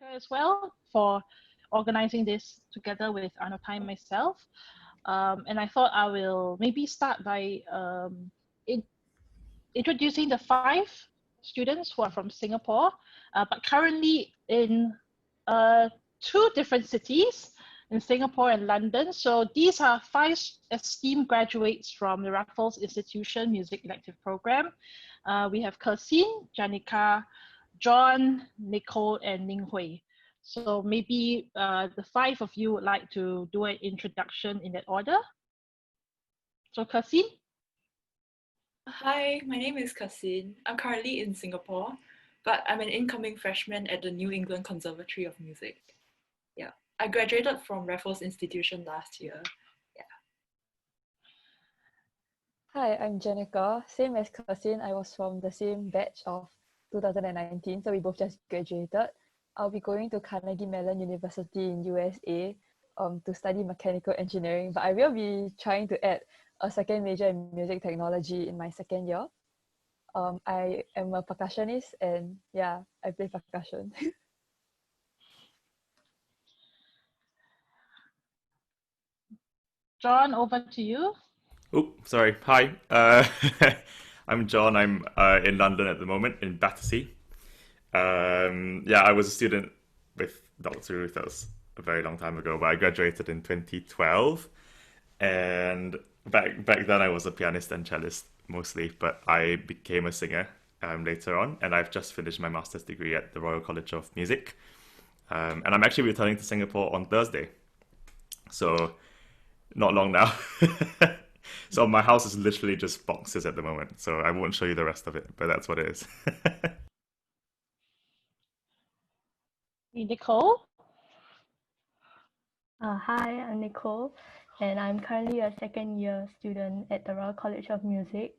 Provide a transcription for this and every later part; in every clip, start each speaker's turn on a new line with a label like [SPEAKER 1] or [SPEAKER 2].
[SPEAKER 1] as well for organizing this together with Anotai and myself. And I thought I will maybe start by in, introducing the five students who are from Singapore, but currently in two different cities, in Singapore and London. So these are five esteemed graduates from the Raffles Institution Music Elective Program. We have Kersin, Janica, John, Nicole, and Ning Hui. So maybe the five of you would like to do an introduction in that order. So Kersin?
[SPEAKER 2] Hi, my name is Kasin. I'm currently in Singapore, but I'm an incoming freshman at the New England Conservatory of Music. Yeah, I graduated from Raffles Institution last year. Yeah.
[SPEAKER 3] Hi, I'm Janica. Same as Kasin, I was from the same batch of 2019, so we both just graduated. I'll be going to Carnegie Mellon University in USA to study mechanical engineering, but I will be trying to add a second major in music technology in my second year. I am a percussionist and yeah, I play percussion.
[SPEAKER 1] John, over to you.
[SPEAKER 4] Oh, sorry. Hi. I'm John. I'm in London at the moment, in Battersea. Yeah, I was a student with Dr. Ruth. That was a very long time ago, but I graduated in 2012. And back then, I was a pianist and cellist mostly, but I became a singer later on, and I've just finished my master's degree at the Royal College of Music. And I'm actually returning to Singapore on Thursday. So, not long now. So my house is literally just boxes at the moment, so I won't show you the rest of it, but that's what it is.
[SPEAKER 1] Nicole?
[SPEAKER 5] Hi, I'm Nicole, and I'm currently a second year student at the Royal College of Music.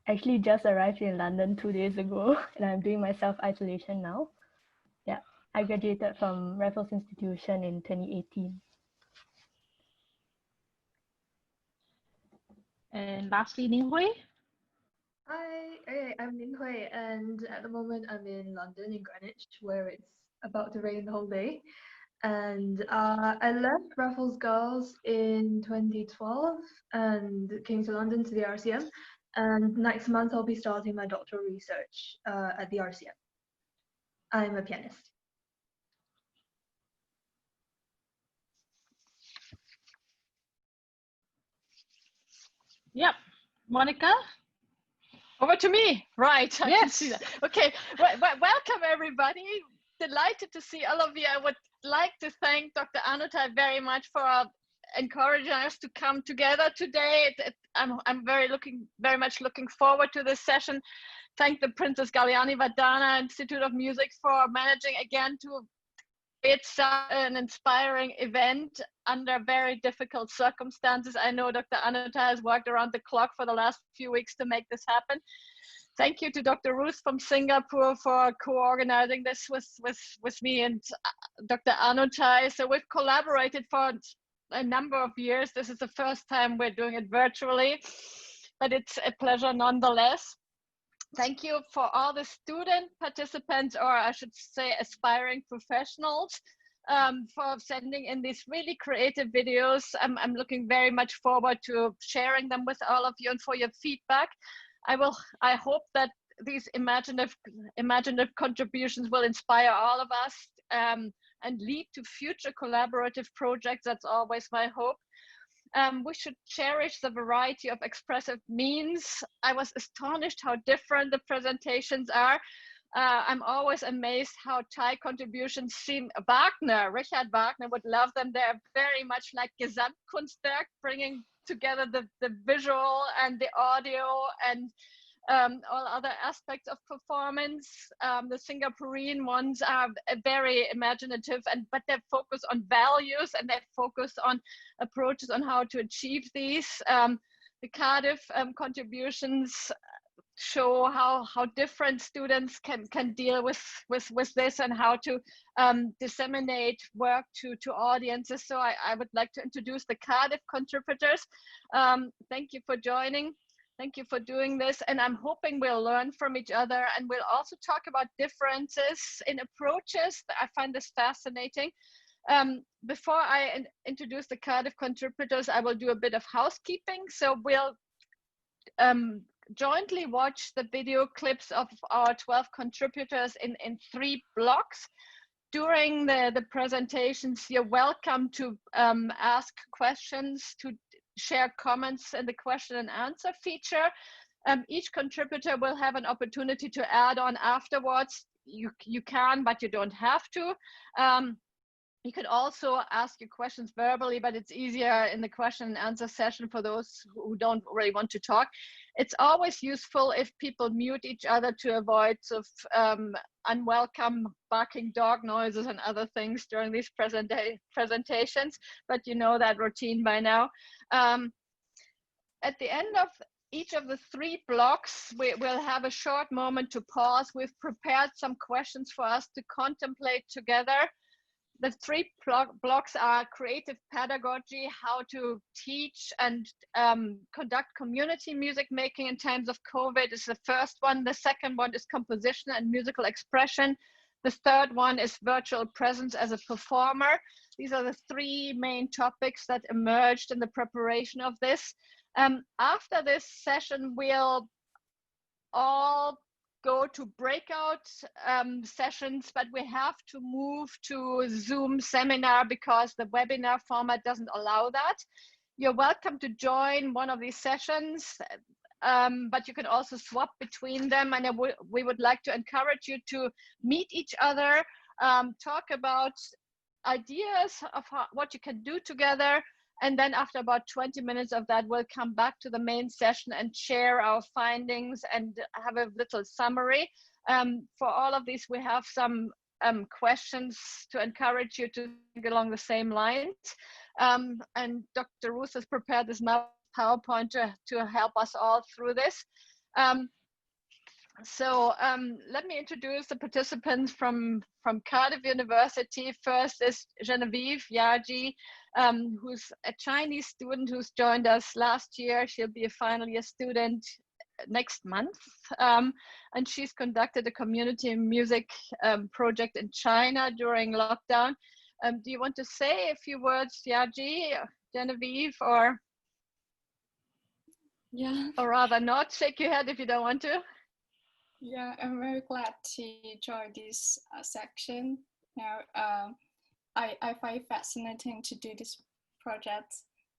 [SPEAKER 5] Actually just arrived in London 2 days ago, and I'm doing my self-isolation now. Yeah, I graduated from Raffles Institution in 2018.
[SPEAKER 1] And lastly, Ning Hui?
[SPEAKER 6] Hi, I'm Ning Hui, and at the moment I'm in London, in Greenwich, where it's about to rain the whole day. And I left Raffles Girls in 2012 and came to London to the RCM. And next month I'll be starting my doctoral research at the RCM. I'm a pianist.
[SPEAKER 1] Yep. Monica?
[SPEAKER 7] Over to me, right? I can
[SPEAKER 1] Yes.
[SPEAKER 7] see that. Okay, welcome everybody. Delighted to see all of you. I would like to thank Dr. Anotai very much for encouraging us to come together today. I'm very much looking forward to this session. Thank the Princess Galliani Vardhana Institute of Music for managing again to it's an inspiring event under very difficult circumstances. I know Dr. Anotai has worked around the clock for the last few weeks to make this happen. Thank you to Dr. Ruth from Singapore for co-organizing this with me and Dr. Anotai. So we've collaborated for a number of years. This is the first time we're doing it virtually, but it's a pleasure nonetheless. Thank you for all the student participants, or I should say aspiring professionals, for sending in these really creative videos. I'm looking very much forward to sharing them with all of you and for your feedback. I hope that these imaginative contributions will inspire all of us and lead to future collaborative projects. That's always my hope. We should cherish the variety of expressive means. I was astonished how different the presentations are. I'm always amazed how Thai contributions seem. Richard Wagner would love them. They're very much like Gesamtkunstwerk, bringing together the visual and the audio and all other aspects of performance. The Singaporean ones are very imaginative, but they focus on values and they focus on approaches on how to achieve these. The Cardiff contributions show how different students can deal with this and how to disseminate work to audiences. So I would like to introduce the Cardiff contributors. Thank you for joining. Thank you for doing this. And I'm hoping we'll learn from each other, and we'll also talk about differences in approaches. I find this fascinating. Before I introduce the Cardiff contributors, I will do a bit of housekeeping. So we'll jointly watch the video clips of our 12 contributors in 3 blocks. During the presentations, you're welcome to ask questions, to share comments in the question and answer feature. Each contributor will have an opportunity to add on afterwards. You can, but you don't have to. You can also ask your questions verbally, but it's easier in the question and answer session for those who don't really want to talk. It's always useful if people mute each other to avoid sort of unwelcome barking dog noises and other things during these presentations, but you know that routine by now. At the end of each of the 3 blocks, we will have a short moment to pause. We've prepared some questions for us to contemplate together. The 3 blocks are creative pedagogy, how to teach and conduct community music making in times of COVID is the first one. The second one is composition and musical expression. The third one is virtual presence as a performer. These are the 3 main topics that emerged in the preparation of this. After this session, we'll all go to breakout sessions, but we have to move to Zoom seminar because the webinar format doesn't allow that. You're welcome to join one of these sessions, but you can also swap between them. And we would like to encourage you to meet each other, talk about ideas of what you can do together. And then after about 20 minutes of that, we'll come back to the main session and share our findings and have a little summary. For all of these, we have some questions to encourage you to think along the same lines. And Dr. Ruth has prepared this PowerPoint to help us all through this. So let me introduce the participants from Cardiff University. First is Genevieve Yaji, who's a Chinese student who's joined us last year. She'll be a final year student next month. And she's conducted a community music project in China during lockdown. Do you want to say a few words, Yaji, Genevieve, or rather not? Shake your head if you don't want to.
[SPEAKER 8] Yeah, I'm very glad to join this section. Now, I find it fascinating to do this project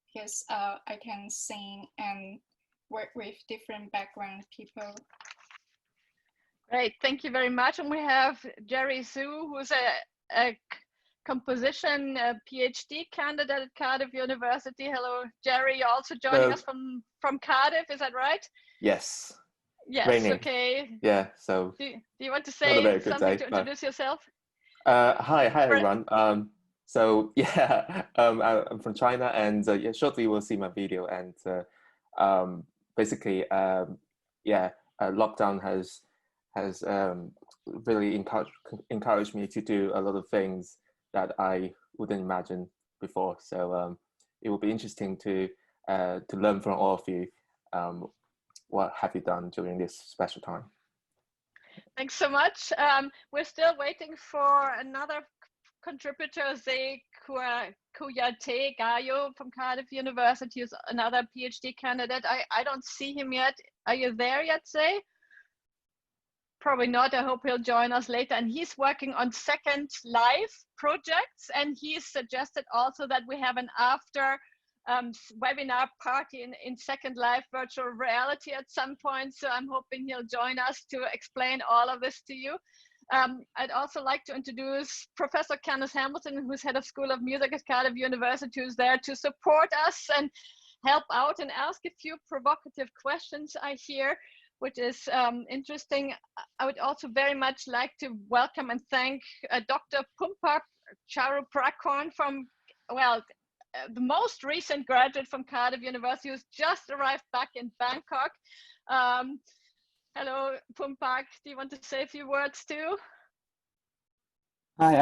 [SPEAKER 8] because I can sing and work with different background people.
[SPEAKER 7] Great, thank you very much. And we have Jerry Zhu, who's a composition PhD candidate at Cardiff University. Hello, Jerry. You're also joining us from Cardiff, is that right?
[SPEAKER 9] Yes.
[SPEAKER 7] Yes,
[SPEAKER 9] Raining.
[SPEAKER 7] okay.
[SPEAKER 9] Yeah, so.
[SPEAKER 7] Do you want to say something to introduce yourself?
[SPEAKER 9] Hi everyone. So yeah, I'm from China, and yeah, shortly we'll see my video. And basically, lockdown has really encouraged me to do a lot of things that I wouldn't imagine before. So it will be interesting to learn from all of you. What have you done during this special time?
[SPEAKER 7] Thanks so much. We're still waiting for another contributor, Zhe Kuyate Gayo from Cardiff University, who's another PhD candidate. I don't see him yet. Are you there yet, Zhe? Probably not. I hope he'll join us later. And he's working on Second Life projects. And he's suggested also that we have an after webinar party in Second Life virtual reality at some point. So I'm hoping he'll join us to explain all of this to you. I'd also like to introduce Professor Candace Hamilton, who's head of School of Music at Cardiff University, who's there to support us and help out and ask a few provocative questions I hear, which is interesting. I would also very much like to welcome and thank Dr. Pumpak Charuprakon from, well, the most recent graduate from Cardiff University, who's just arrived back in Bangkok. Hello, Pumpak. Do you want to say a few words too?
[SPEAKER 10] Hi,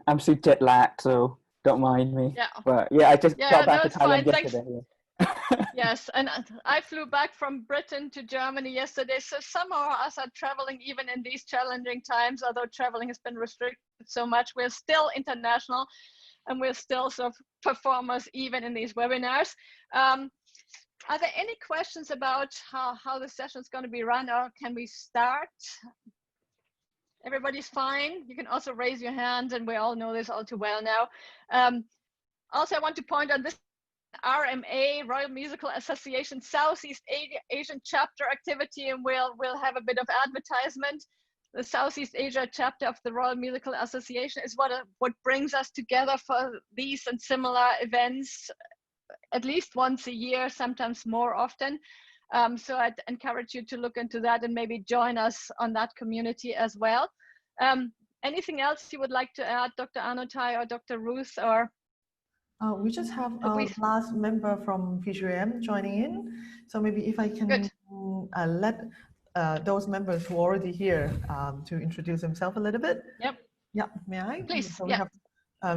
[SPEAKER 10] I'm still jet lagged, so don't mind me.
[SPEAKER 7] Yeah.
[SPEAKER 10] But yeah, I just got back to Thailand
[SPEAKER 7] fine.
[SPEAKER 10] yesterday.
[SPEAKER 7] Yes, and I flew back from Britain to Germany yesterday. So some of us are traveling even in these challenging times, although traveling has been restricted so much. We're still international and we're still sort of performers even in these webinars. Are there any questions about how the session is going to be run, or can we start? Everybody's fine. You can also raise your hand, and we all know this all too well now. Also, I want to point out this RMA, Royal Musical Association Southeast Asian chapter activity, and we'll have a bit of advertisement. The Southeast Asia chapter of the Royal Musical Association is what brings us together for these and similar events at least once a year, sometimes more often. So I'd encourage you to look into that and maybe join us on that community as well. Anything else you would like to add, Dr. Anotai or Dr. Ruth? Or
[SPEAKER 11] we just have a last member from PGWM joining in. So maybe if I can let those members who are already here to introduce themselves a little bit.
[SPEAKER 7] Yep.
[SPEAKER 11] Yeah, may I?
[SPEAKER 7] Please.
[SPEAKER 11] So we have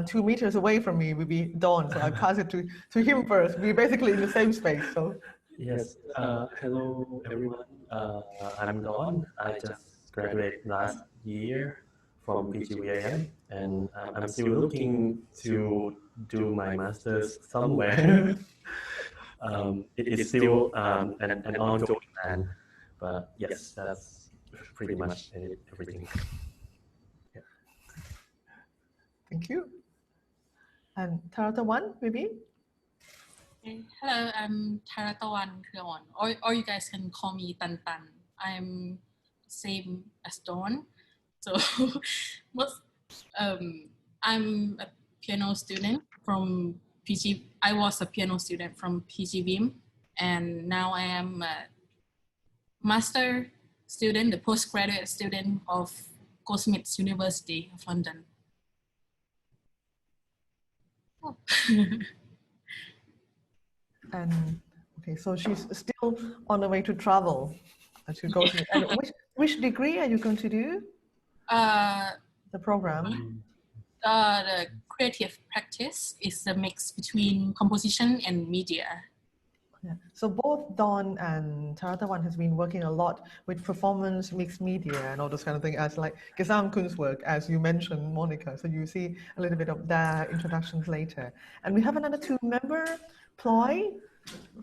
[SPEAKER 11] 2 meters away from me will be Don, so I pass it to him first. We're basically in the same space, so.
[SPEAKER 12] Yes, hello everyone. I'm Don. I just graduated last year from PGWM, and I'm still looking to do my master's somewhere. It is still an ongoing plan, but yes, that's pretty much everything. Yeah.
[SPEAKER 11] Thank you. And Taratawan, maybe?
[SPEAKER 13] Okay. Hello, I'm Taratawan Kreon, or you guys can call me Tan Tan. I'm same as Dawn. So I'm a piano student from PG. I was a piano student from PGWM, and now I am a master student, the postgraduate student of Goldsmiths University of London. Oh.
[SPEAKER 11] And okay, so she's still on the way to travel to go to. And which degree are you going to do? The program.
[SPEAKER 13] The creative practice is a mix between composition and media.
[SPEAKER 11] Yeah. So both Dawn and Taratawan has been working a lot with performance, mixed media, and all those kind of things as like Gesamtkunstwerk, as you mentioned, Monica. So you see a little bit of their introductions later. And we have another 2 member, Ploy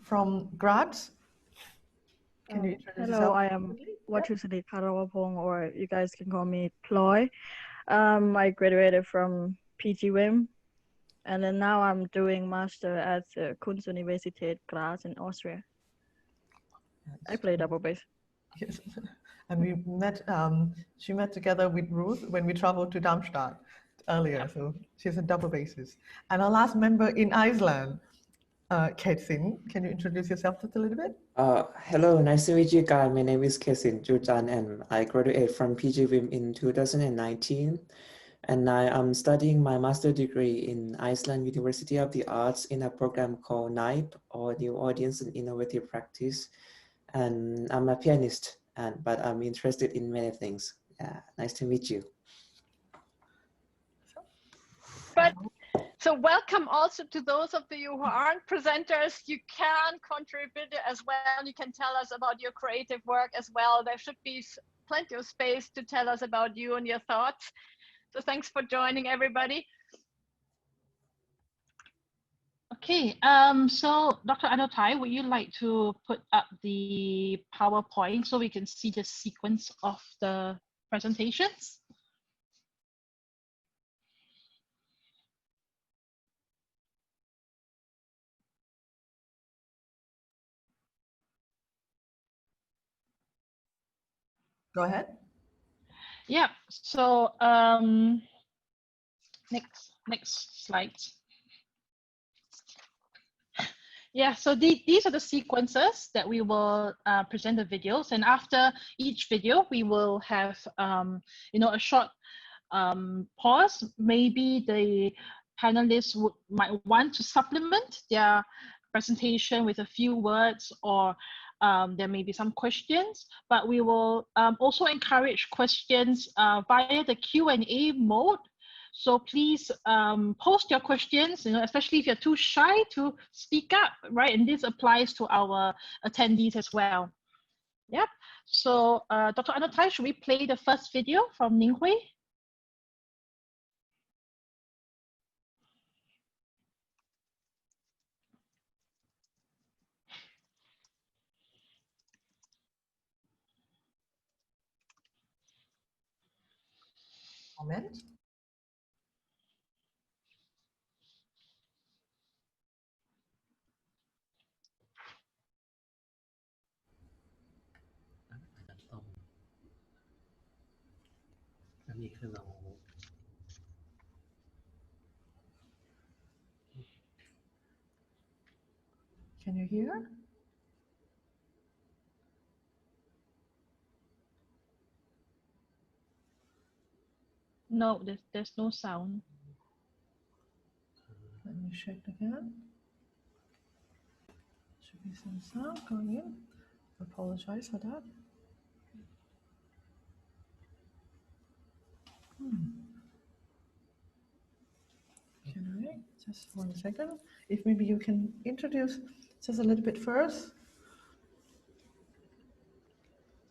[SPEAKER 11] from Graz. Can you introduce
[SPEAKER 14] Hello,
[SPEAKER 11] yourself?
[SPEAKER 14] I am Wachusani Karawapong, or you guys can call me Ploy. I graduated from PGWM, and then now I'm doing master at the Kunstuniversität Graz in Austria. I play double bass.
[SPEAKER 11] Yes, and we met. She met together with Ruth when we traveled to Darmstadt earlier. So she's a double bassist. And our last member in Iceland, Kesin. Can you introduce yourself just a little bit?
[SPEAKER 15] Hello, nice to meet you guys. My name is Kesin Jujan, and I graduated from PGWM in 2019. And I am studying my master's degree in Iceland University of the Arts in a program called NIPE, or New Audience and Innovative Practice. And I'm a pianist, but I'm interested in many things. Nice to meet you.
[SPEAKER 7] But so welcome also to those of you who aren't presenters. You can contribute as well. You can tell us about your creative work as well. There should be plenty of space to tell us about you and your thoughts. So thanks for joining, everybody.
[SPEAKER 1] Okay, so Dr. Anotai, would you like to put up the PowerPoint so we can see the sequence of the presentations?
[SPEAKER 11] Go ahead.
[SPEAKER 1] Yeah, so next slide. Yeah, so these are the sequences that we will present the videos, and after each video we will have a short pause. Maybe the panelists might want to supplement their presentation with a few words, or there may be some questions, but we will also encourage questions via the Q&A mode. So please post your questions, especially if you're too shy to speak up, right? And this applies to our attendees as well. Yep. So Dr. Anutai, should we play the first video from Ning Hui?
[SPEAKER 11] Comment. Can you hear?
[SPEAKER 1] No, there's no sound.
[SPEAKER 11] Let me check again. Should be some sound going in. Apologize for that. Can I just 1 second? If maybe you can introduce just a little bit first.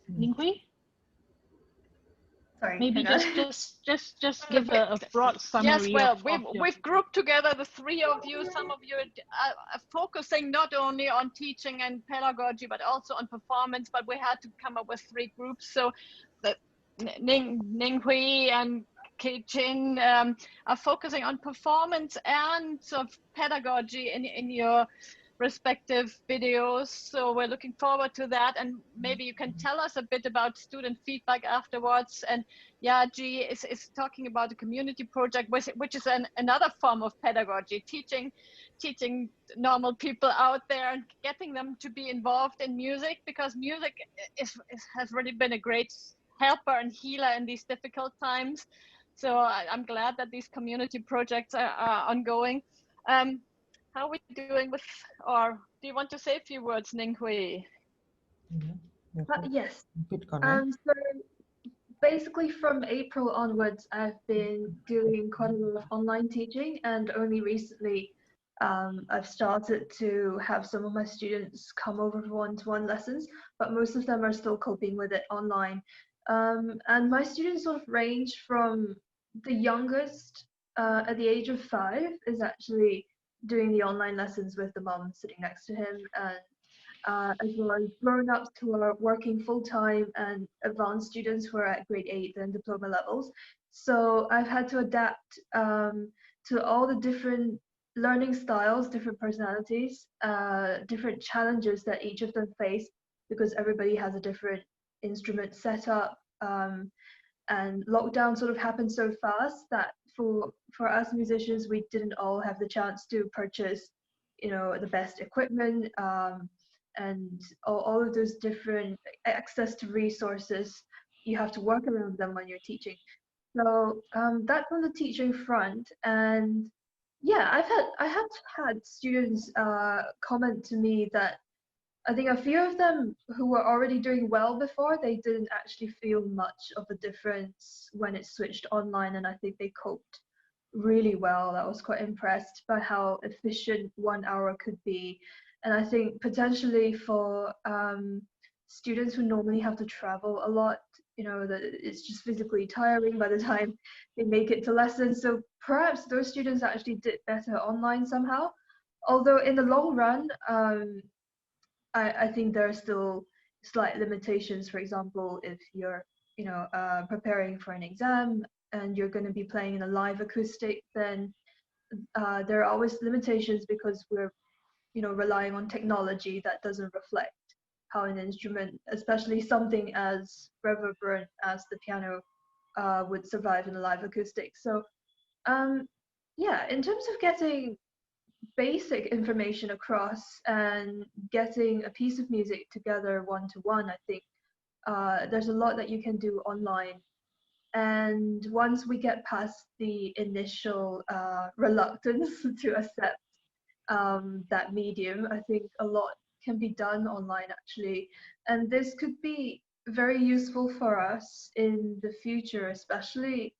[SPEAKER 1] Ning Hui?
[SPEAKER 6] Sorry,
[SPEAKER 1] maybe
[SPEAKER 6] hang on.
[SPEAKER 1] just give a broad summary.
[SPEAKER 7] Yes, well,
[SPEAKER 1] of
[SPEAKER 7] we've grouped together the three of you. Some of you are focusing not only on teaching and pedagogy, but also on performance. But we had to come up with 3 groups. So the Ning Hui and Kei Jin are focusing on performance and sort of pedagogy in your respective videos. So we're looking forward to that, and maybe you can tell us a bit about student feedback afterwards. And Yaji is talking about a community project, which is another form of pedagogy, teaching normal people out there and getting them to be involved in music, because music has really been a great helper and healer in these difficult times. So I'm glad that these community projects are ongoing. How are we doing with, or do you want to say a few words, Ning Hui?
[SPEAKER 6] Yes. So basically from April onwards, I've been doing quite a lot of online teaching, and only recently I've started to have some of my students come over for one-to-one lessons, but most of them are still coping with it online. And my students sort of range from the youngest at the age of 5 is actually doing the online lessons with the mom sitting next to him, and as well as grown-ups who are working full-time and advanced students who are at grade 8 and diploma levels. So I've had to adapt to all the different learning styles, different personalities, different challenges that each of them face, because everybody has a different instrument setup. And lockdown sort of happened so fast that for us musicians, we didn't all have the chance to purchase, the best equipment, and all of those different access to resources. You have to work around them when you're teaching. So that's on the teaching front. And yeah, I have had students comment to me that I think a few of them who were already doing well before, they didn't actually feel much of a difference when it switched online, and I think they coped really well. I was quite impressed by how efficient 1 hour could be. And I think potentially for students who normally have to travel a lot, that it's just physically tiring by the time they make it to lessons. So perhaps those students actually did better online somehow. Although in the long run, I think there are still slight limitations. For example, if you're, preparing for an exam and you're going to be playing in a live acoustic, then there are always limitations because we're, relying on technology that doesn't reflect how an instrument, especially something as reverberant as the piano, would survive in a live acoustic. So, yeah, in terms of getting basic information across and getting a piece of music together one-to-one, I think there's a lot that you can do online. And once we get past the initial reluctance to accept that medium, I think a lot can be done online actually. And this could be very useful for us in the future, especially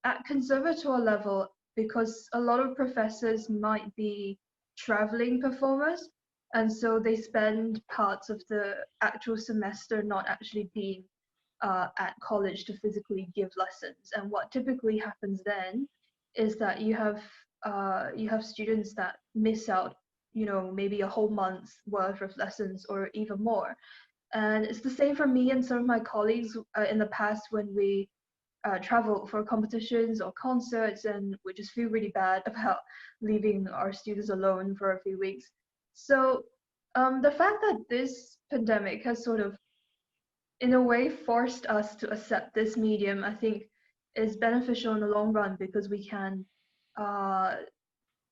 [SPEAKER 6] at conservatoire level, because a lot of professors might be traveling performers, and so they spend parts of the actual semester not actually being at college to physically give lessons. And what typically happens then is that you have students that miss out, maybe a whole month's worth of lessons or even more. And it's the same for me and some of my colleagues in the past when we travel for competitions or concerts, and we just feel really bad about leaving our students alone for a few weeks. So the fact that this pandemic has sort of, in a way, forced us to accept this medium, I think is beneficial in the long run, because we can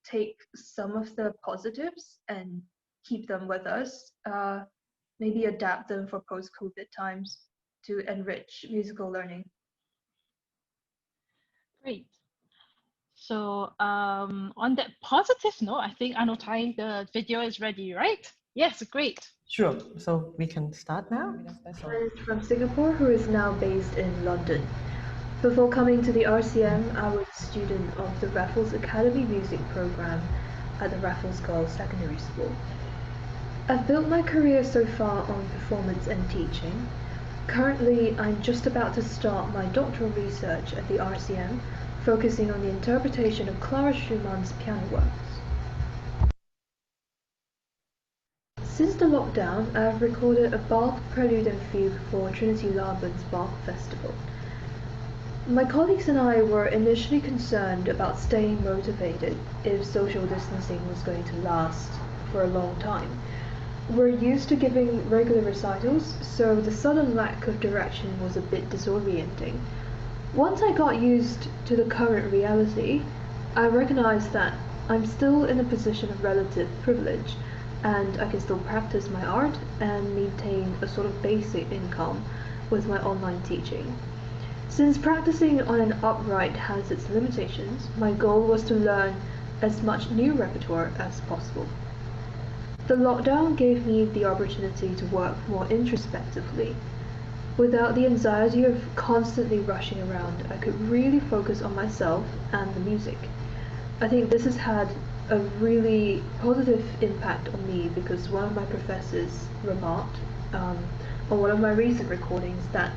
[SPEAKER 6] take some of the positives and keep them with us, maybe adapt them for post-COVID times to enrich musical learning.
[SPEAKER 1] Great. So on that positive note, I think Anotai, the video is ready, right? Yes, great.
[SPEAKER 11] Sure. So we can start now.
[SPEAKER 6] Is from Singapore, who is now based in London. Before coming to the RCM, I was a student of the Raffles Academy Music Program at the Raffles Girls Secondary School. I've built my career so far on performance and teaching. Currently, I'm just about to start my doctoral research at the RCM, focusing on the interpretation of Clara Schumann's piano works. Since the lockdown, I've recorded a Bach Prelude and Fugue for Trinity Laban's Bach Festival. My colleagues and I were initially concerned about staying motivated if social distancing was going to last for a long time. We're used to giving regular recitals, so the sudden lack of direction was a bit disorienting. Once I got used to the current reality, I recognized that I'm still in a position of relative privilege, and I can still practice my art and maintain a sort of basic income with my online teaching. Since practicing on an upright has its limitations, my goal was to learn as much new repertoire as possible. The lockdown gave me the opportunity to work more introspectively. Without the anxiety of constantly rushing around, I could really focus on myself and the music. I think this has had a really positive impact on me, because one of my professors remarked on one of my recent recordings that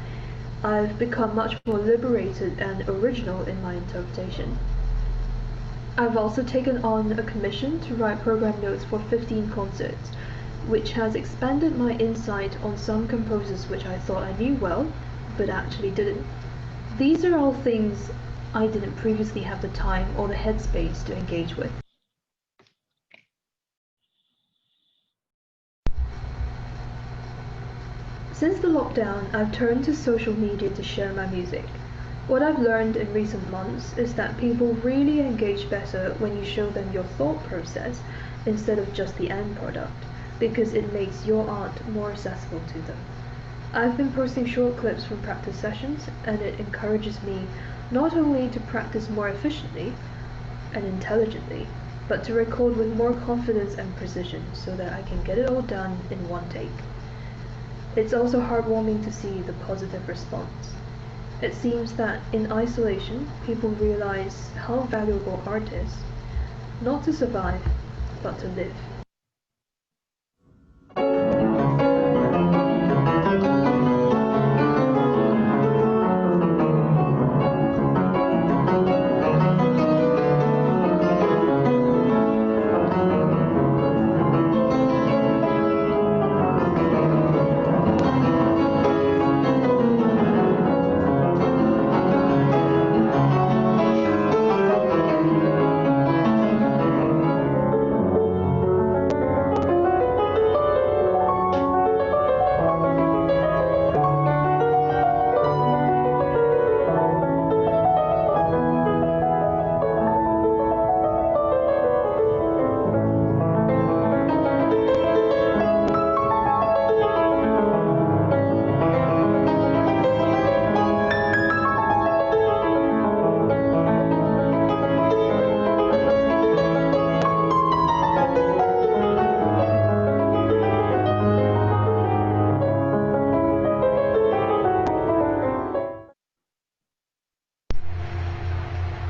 [SPEAKER 6] I've become much more liberated and original in my interpretation. I've also taken on a commission to write program notes for 15 concerts, which has expanded my insight on some composers which I thought I knew well, but actually didn't. These are all things I didn't previously have the time or the headspace to engage with. Since the lockdown, I've turned to social media to share my music. What I've learned in recent months is that people really engage better when you show them your thought process instead of just the end product, because it makes your art more accessible to them. I've been posting short clips from practice sessions, and it encourages me not only to practice more efficiently and intelligently, but to record with more confidence and precision so that I can get it all done in one take. It's also heartwarming to see the positive response. It seems that in isolation, people realize how valuable art is, not to survive, but to live.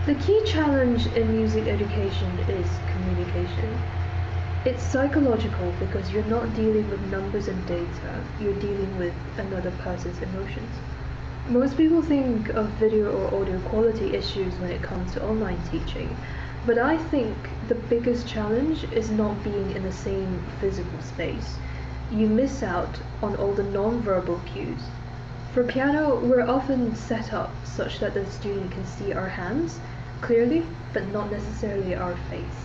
[SPEAKER 6] The key challenge in music education is communication. It's psychological because you're not dealing with numbers and data, you're dealing with another person's emotions. Most people think of video or audio quality issues when it comes to online teaching, but I think the biggest challenge is not being in the same physical space. You miss out on all the non-verbal cues. For piano, we're often set up such that the student can see our hands clearly, but not necessarily our face.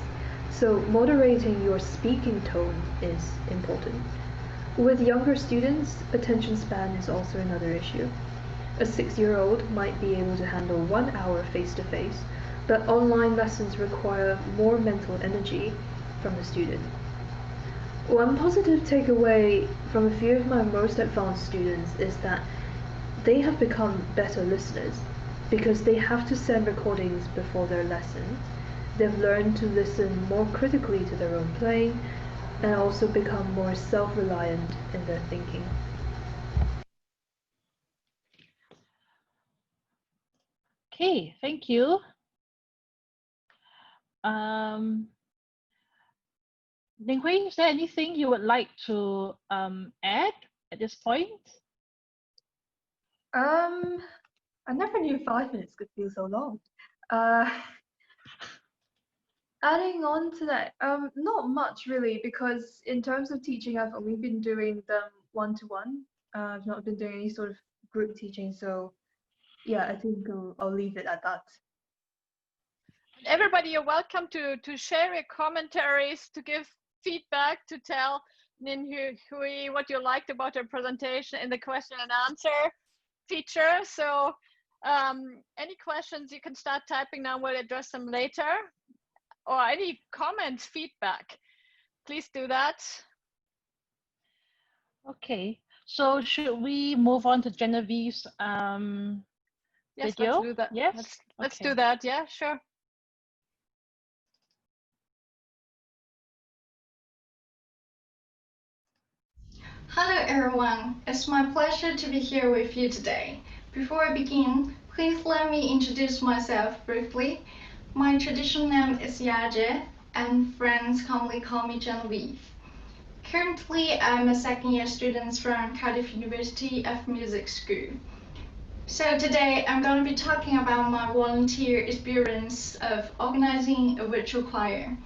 [SPEAKER 6] So moderating your speaking tone is important. With younger students, attention span is also another issue. A 6-year-old might be able to handle 1 hour face-to-face, but online lessons require more mental energy from the student. One positive takeaway from a few of my most advanced students is that they have become better listeners because they have to send recordings before their lessons. They've learned to listen more critically to their own playing and also become more self-reliant in their thinking.
[SPEAKER 1] Okay, thank you. Ning Hui, is there anything you would like to add at this point?
[SPEAKER 6] I never knew 5 minutes could feel so long. Adding on to that, not much really, because in terms of teaching, I've only been doing them one-to-one. I've not been doing any sort of group teaching, so yeah, I think I'll leave it at that.
[SPEAKER 7] Everybody, you're welcome to share your commentaries, to give feedback, to tell Ning Hui what you liked about her presentation in the question and answer feature. So any questions, you can start typing now, we'll address them later. Or any comments, feedback, please do that.
[SPEAKER 1] Okay, so should we move on to Genevieve's
[SPEAKER 7] Yes,
[SPEAKER 1] video?
[SPEAKER 7] let's do that.
[SPEAKER 1] Yes,
[SPEAKER 7] Let's
[SPEAKER 1] okay.
[SPEAKER 7] do that. Yeah, sure.
[SPEAKER 16] Hello everyone, it's my pleasure to be here with you today. Before I begin, please let me introduce myself briefly. My traditional name is Yaje, and friends commonly call me Genevieve. Currently, I'm a second-year student from Cardiff University of Music School. So today, I'm going to be talking about my volunteer experience of organizing a virtual choir,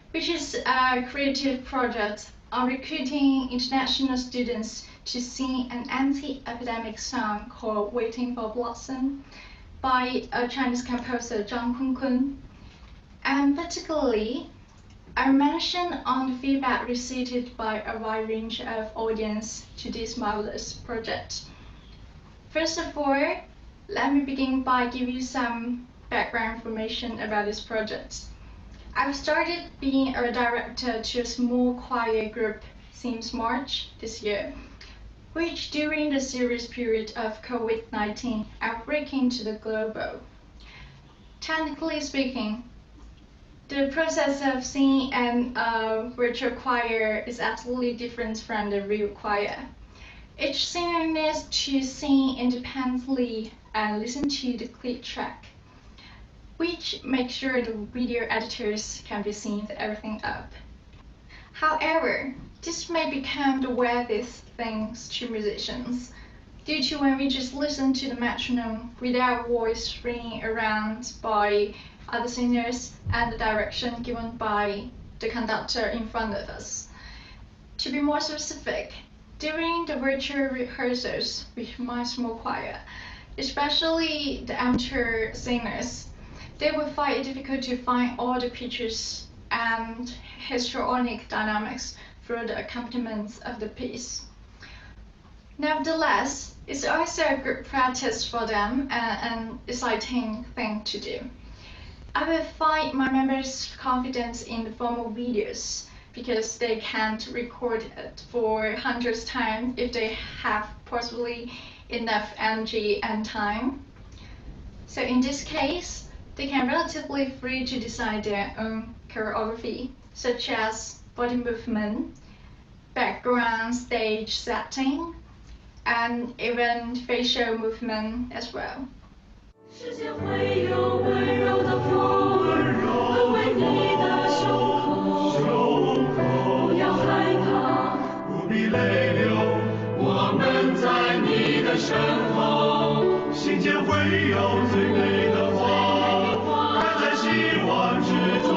[SPEAKER 16] which is a creative project on recruiting international students to sing an anti-epidemic song called Waiting for Blossom by a Chinese composer, Zhang Kunkun. And particularly, I mentioned on the feedback received by a wide range of audience to this marvelous project. First of all, let me begin by giving you some background information about this project. I've started being a director to a small choir group since March this year, which during the serious period of COVID-19 outbreak into the global. Technically speaking, the process of singing a virtual choir is absolutely different from the real choir. Each singer needs to sing independently and listen to the click track, which makes sure the video editors can be synced everything up. However, this may become the weirdest things to musicians, due to when we just listen to the metronome without voice ringing around by other singers and the direction given by the conductor in front of us. To be more specific, during the virtual rehearsals with my small choir, especially the amateur singers, they will find it difficult to find all the pitches and histrionic dynamics through the accompaniment of the piece. Nevertheless, it's also a good practice for them and an exciting thing to do. I will find my members confident in the formal videos because they can't record it for hundreds of times if they have possibly enough energy and time. So in this case, they can relatively free to decide their own choreography, such as body movement, background stage setting, and even facial movement as well. 世界会有温柔的风
[SPEAKER 17] 们在你的身后，心间会有最美的花，开在希望之中。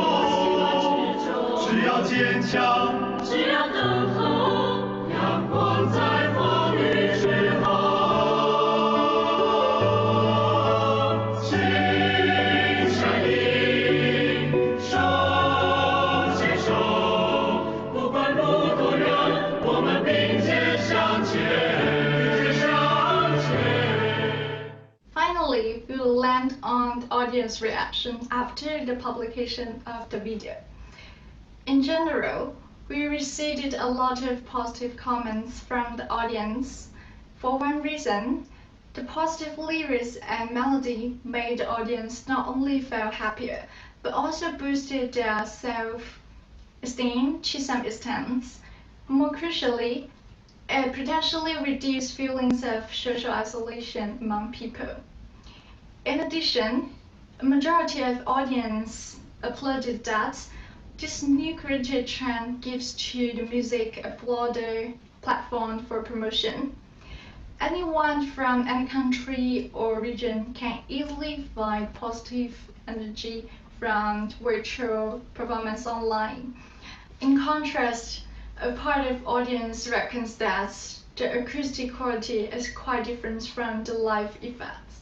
[SPEAKER 17] 只要坚强，只要等候，阳光在风雨之后。请相依，手牵手，不管路多远，我们并肩向前，向前。
[SPEAKER 16] Finally, we will land on the audience reaction after the publication of the video. In general, we received a lot of positive comments from the audience. For one reason, the positive lyrics and melody made the audience not only feel happier, but also boosted their self-esteem to some extent. More crucially, it potentially reduced feelings of social isolation among people. In addition, a majority of audience applauded that this new creative trend gives to the music a broader platform for promotion. Anyone from any country or region can easily find positive energy from virtual performance online. In contrast, a part of audience reckons that the acoustic quality is quite different from the live effects,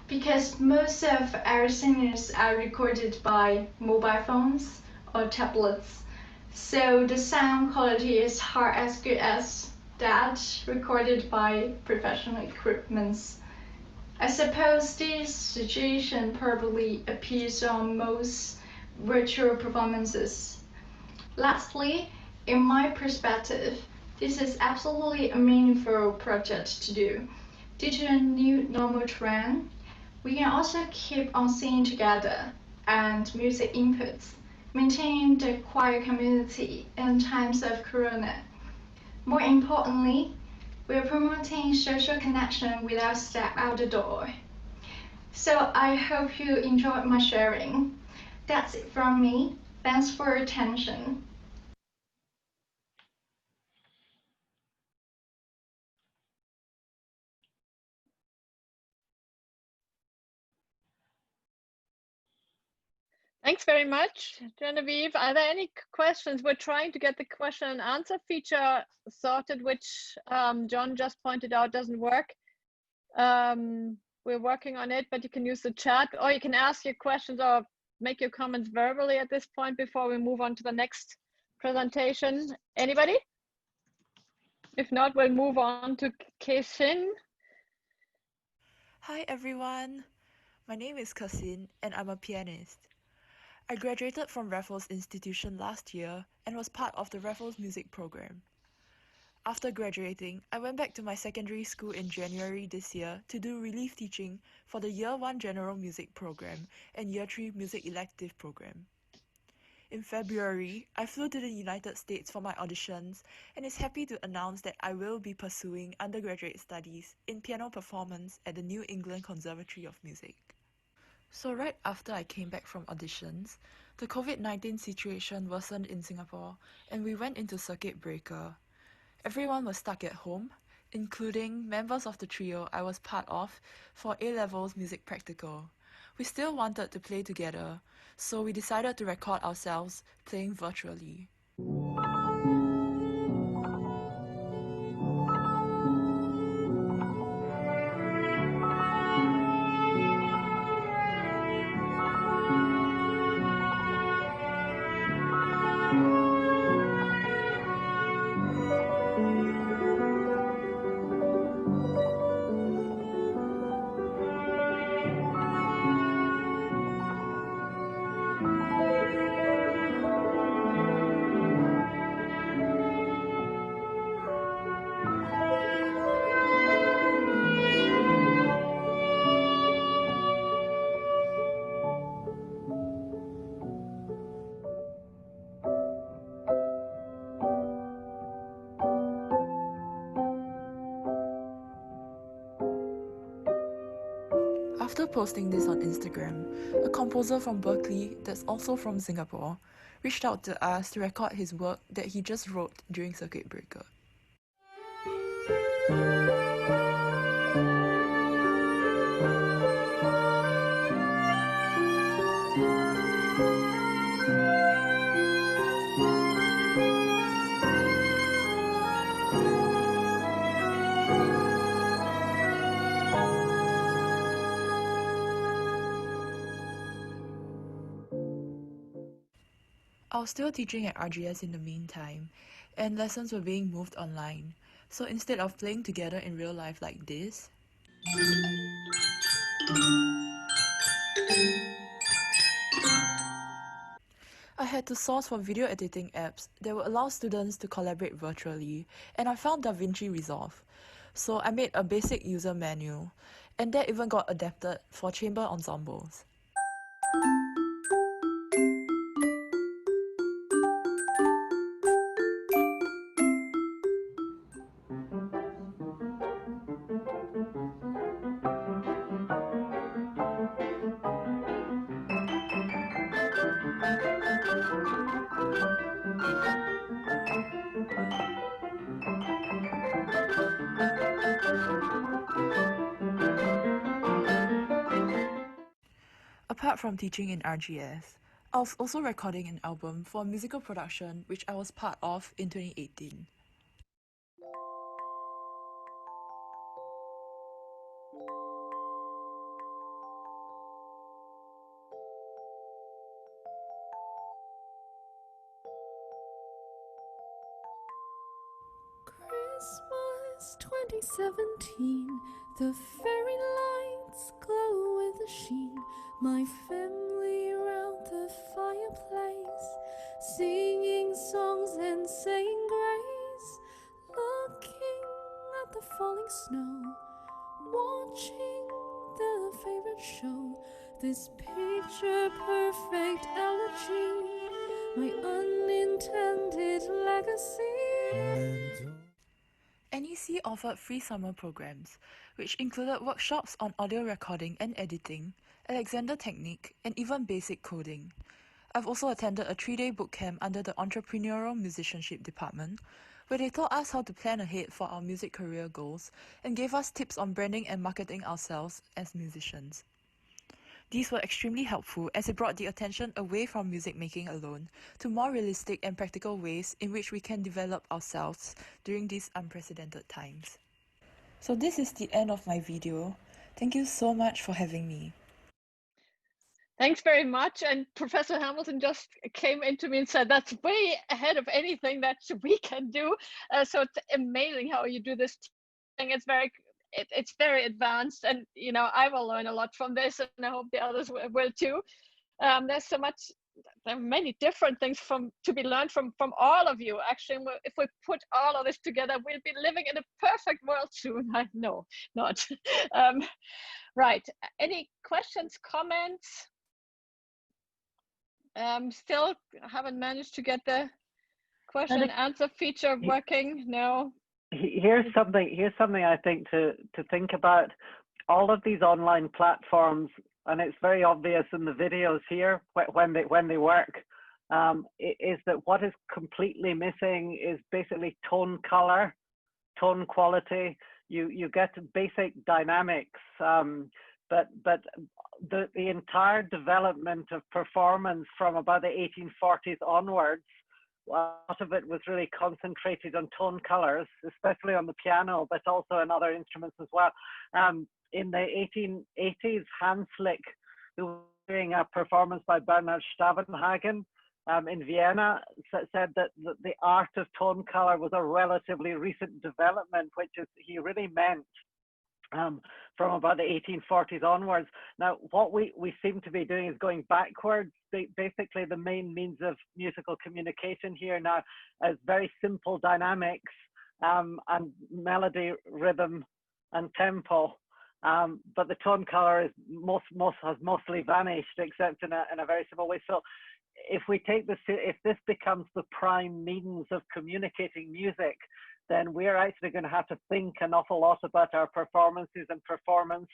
[SPEAKER 16] because most of our singers are recorded by mobile phones or tablets, so the sound quality is hardly as good as that recorded by professional equipment. I suppose this situation probably appears on most virtual performances. Lastly, in my perspective, this is absolutely a meaningful project to do. Due to the new normal trend, we can also keep on singing together and music inputs, maintaining the choir community in times of Corona. More importantly, we are promoting social connection without step out the door. So I hope you enjoyed my sharing. That's it from me. Thanks for your attention.
[SPEAKER 7] Thanks very much, Genevieve. Are there any questions? We're trying to get the question and answer feature sorted, which John just pointed out doesn't work. We're working on it, but you can use the chat, or you can ask your questions or make your comments verbally at this point before we move on to the next presentation. Anybody? If not, we'll move on to Keishin.
[SPEAKER 18] Hi everyone, my name is Kasin and I'm a pianist. I graduated from Raffles Institution last year and was part of the Raffles Music Program. After graduating, I went back to my secondary school in January this year to do relief teaching for the Year 1 General Music Program and Year 3 Music Elective Program. In February, I flew to the United States for my auditions and is happy to announce that I will be pursuing undergraduate studies in piano performance at the New England Conservatory of Music. So right after I came back from auditions, the COVID-19 situation worsened in Singapore and we went into circuit breaker. Everyone was stuck at home, including members of the trio I was part of for A-Levels Music Practical. We still wanted to play together, so we decided to record ourselves playing virtually. After posting this on Instagram, a composer from Berkeley that's also from Singapore reached out to us to record his work that he just wrote during circuit breaker. I was still teaching at RGS in the meantime, and lessons were being moved online. So instead of playing together in real life like this, I had to source for video editing apps that would allow students to collaborate virtually, and I found DaVinci Resolve. So I made a basic user manual, and that even got adapted for chamber ensembles. Apart from teaching in RGS, I was also recording an album for a musical production which I was part of in 2018.
[SPEAKER 19] Christmas 2017, the fairy lights glow with a sheen. My family round the fireplace, singing songs and saying grace, looking at the falling snow, watching the favorite show. This picture perfect elegy, my unintended legacy.
[SPEAKER 18] NEC offered free summer programs, which included workshops on audio recording and editing, Alexander Technique, and even basic coding. I've also attended a 3-day bootcamp under the Entrepreneurial Musicianship Department, where they taught us how to plan ahead for our music career goals and gave us tips on branding and marketing ourselves as musicians. These were extremely helpful as it brought the attention away from music making alone to more realistic and practical ways in which we can develop ourselves during these unprecedented times. So this is the end of my video. Thank you so much for having me.
[SPEAKER 7] Thanks very much. And Professor Hamilton just came into me and said, that's way ahead of anything that we can do. So it's amazing how you do this thing. It's very advanced, and I will learn a lot from this, and I hope the others will too. There are many different things to be learned from all of you. Actually, if we put all of this together, we'll be living in a perfect world soon. I know, not. Right. Any questions, comments? Still haven't managed to get the question and answer feature working. No.
[SPEAKER 20] Here's something I think to think about. All of these online platforms, and it's very obvious in the videos here when they work, is that what is completely missing is basically tone color, tone quality. You get basic dynamics, but the entire development of performance from about the 1840s onwards, a lot of it was really concentrated on tone colors, especially on the piano, but also in other instruments as well. In the 1880s, Hans Lick, who was doing a performance by Bernhard Stavenhagen in Vienna, said that the art of tone color was a relatively recent development, which he really meant from about the 1840s onwards. Now, what we seem to be doing is going backwards. Basically, the main means of musical communication here now is very simple dynamics and melody, rhythm, and tempo. But the tone color has mostly vanished, except in a very simple way. So, if this becomes the prime means of communicating music, then we're actually going to have to think an awful lot about our performances and performance.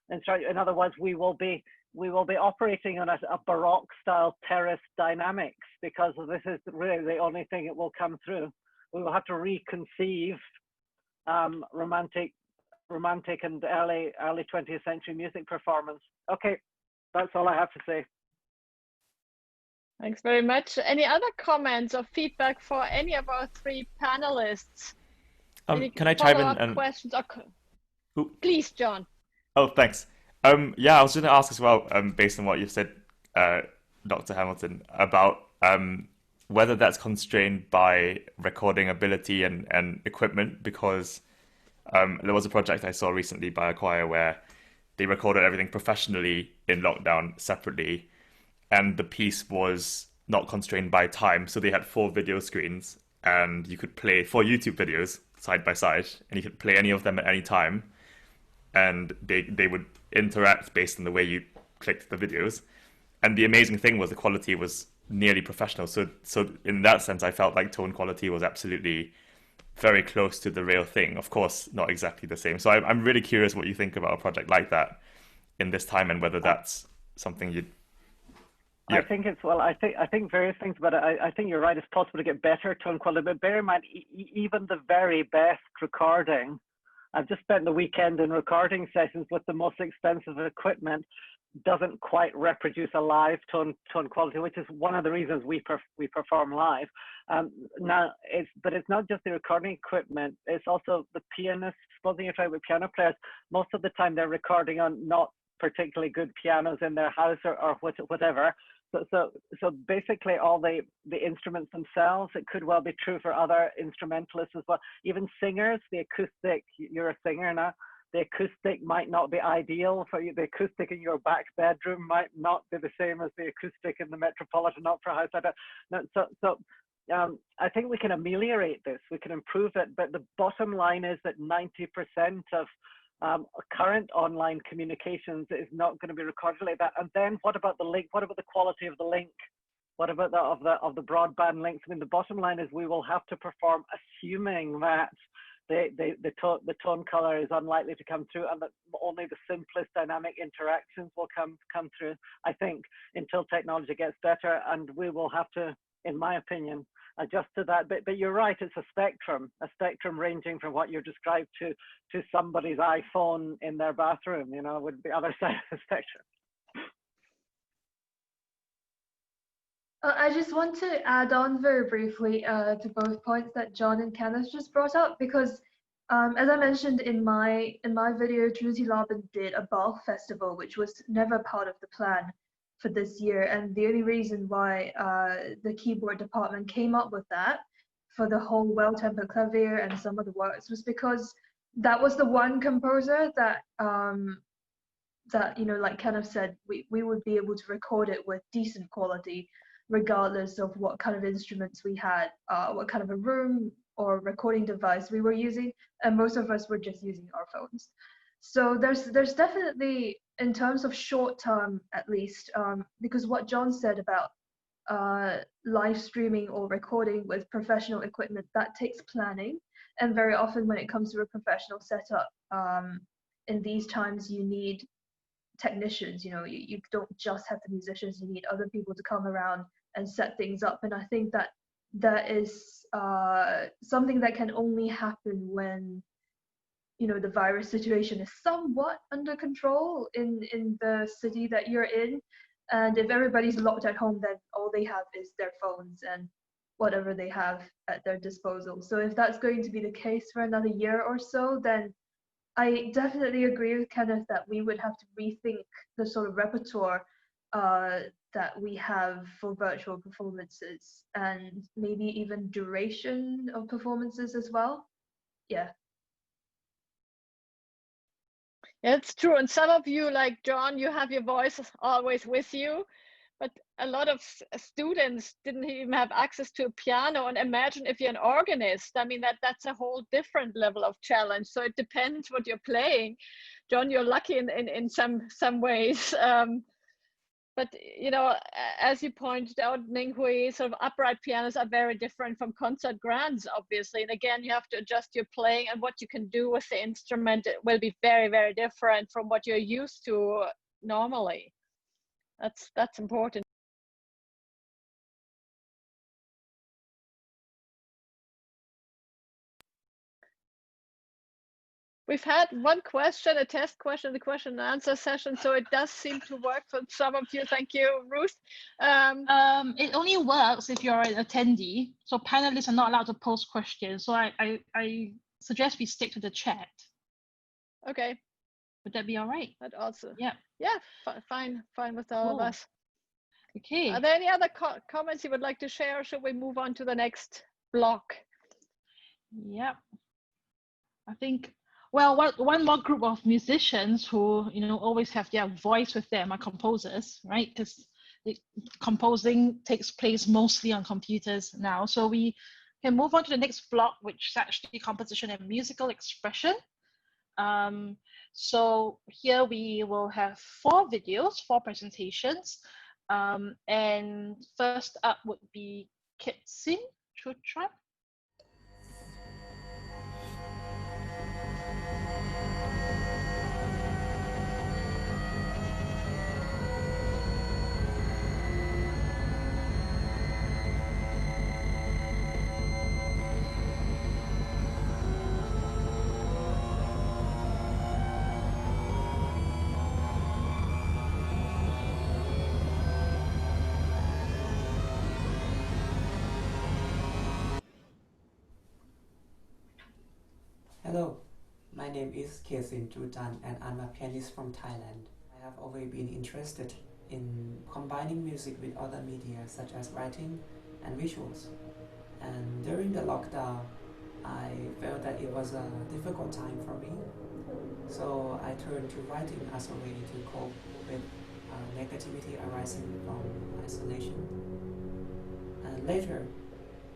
[SPEAKER 20] And so, in other words, we will be operating on a Baroque style terrace dynamics, because this is really the only thing it will come through. We will have to reconceive romantic and early 20th century music performance. Okay, that's all I have to say.
[SPEAKER 7] Thanks very much. Any other comments or feedback for any of our three panelists?
[SPEAKER 4] Can I chime in? And
[SPEAKER 7] questions? Please, John.
[SPEAKER 4] Oh, thanks. Yeah, I was going to ask as well, based on what you've said, Dr. Hamilton, about whether that's constrained by recording ability and equipment, because there was a project I saw recently by a choir where they recorded everything professionally in lockdown separately, and the piece was not constrained by time. So they had 4 video screens, and you could play 4 YouTube videos side by side, and you could play any of them at any time, and they would interact based on the way you clicked the videos. And the amazing thing was the quality was nearly professional. So in that sense, I felt like tone quality was absolutely very close to the real thing. Of course, not exactly the same. So I'm really curious what you think about a project like that in this time, and whether that's something you'd. Yeah.
[SPEAKER 20] I think it's, well, I think various things, but I think you're right. It's possible to get better tone quality, but bear in mind, even the very best recording, I've just spent the weekend in recording sessions with the most expensive equipment, doesn't quite reproduce a live tone quality, which is one of the reasons we perform live. Now, but it's not just the recording equipment, it's also the pianists. Supposing you're talking about piano players, most of the time they're recording on not particularly good pianos in their house or whatever. So basically all the instruments themselves, it could well be true for other instrumentalists as well. Even singers, the acoustic, you're a singer now, the acoustic might not be ideal for you. The acoustic in your back bedroom might not be the same as the acoustic in the Metropolitan Opera House. I think we can ameliorate this, we can improve it, but the bottom line is that 90% of current online communications is not going to be recorded like that. And then what about the link? What about the quality of the link? What about the broadband links? I mean, the bottom line is we will have to perform assuming that the tone color is unlikely to come through, and that only the simplest dynamic interactions will come through, I think, until technology gets better. And we will have to, in my opinion, adjust to that. But you're right, it's a spectrum ranging from what you described to somebody's iPhone in their bathroom, would be other side of the spectrum.
[SPEAKER 6] I just want to add on very briefly to both points that John and Kenneth just brought up, because as I mentioned in my video, Trinity Laban did a Bach festival, which was never part of the plan for this year. And the only reason why the keyboard department came up with that for the whole Well-Tempered Clavier and some of the works was because that was the one composer that like Kenneth said, we would be able to record it with decent quality, regardless of what kind of instruments we had, what kind of a room or recording device we were using, and most of us were just using our phones. So there's definitely, in terms of short term at least, because what John said about live streaming or recording with professional equipment, that takes planning, and very often when it comes to a professional setup, in these times you need technicians. You don't just have the musicians, you need other people to come around and set things up. And I think that is something that can only happen when the virus situation is somewhat under control in the city that you're in. And if everybody's locked at home, then all they have is their phones and whatever they have at their disposal. So if that's going to be the case for another year or so, then I definitely agree with Kenneth that we would have to rethink the sort of repertoire that we have for virtual performances, and maybe even duration of performances as well. Yeah.
[SPEAKER 7] Yeah, it's true. And some of you, like John, you have your voice always with you, but a lot of students didn't even have access to a piano. And imagine if you're an organist, I mean, that's a whole different level of challenge. So it depends what you're playing. John, you're lucky in some ways. But, as you pointed out, Minghui, sort of upright pianos are very different from concert grands, obviously. And again, you have to adjust your playing, and what you can do with the instrument will be very, very different from what you're used to normally. That's important. We've had one question, a test question, the question and answer session, so it does seem to work for some of you. Thank you, Ruth.
[SPEAKER 1] It only works if you're an attendee, so panelists are not allowed to post questions. So I suggest we stick to the chat.
[SPEAKER 7] Okay.
[SPEAKER 1] Would that be all right?
[SPEAKER 7] That also.
[SPEAKER 1] Yeah.
[SPEAKER 7] Yeah, fine with all of us.
[SPEAKER 1] Okay.
[SPEAKER 7] Are there any other comments you would like to share, or should we move on to the next block?
[SPEAKER 1] Yeah. I think, well, one more group of musicians who, you know, always have their voice with them are composers, right? Because composing takes place mostly on computers now. So we can move on to the next block, which is actually composition and musical expression. So here we will have 4 videos, 4 presentations. And first up would be Kitsin Chutran.
[SPEAKER 15] Hello, my name is Kesin Jujan and I'm a pianist from Thailand. I have always been interested in combining music with other media such as writing and visuals. And during the lockdown, I felt that it was a difficult time for me. So I turned to writing as a way to cope with negativity arising from isolation. And later,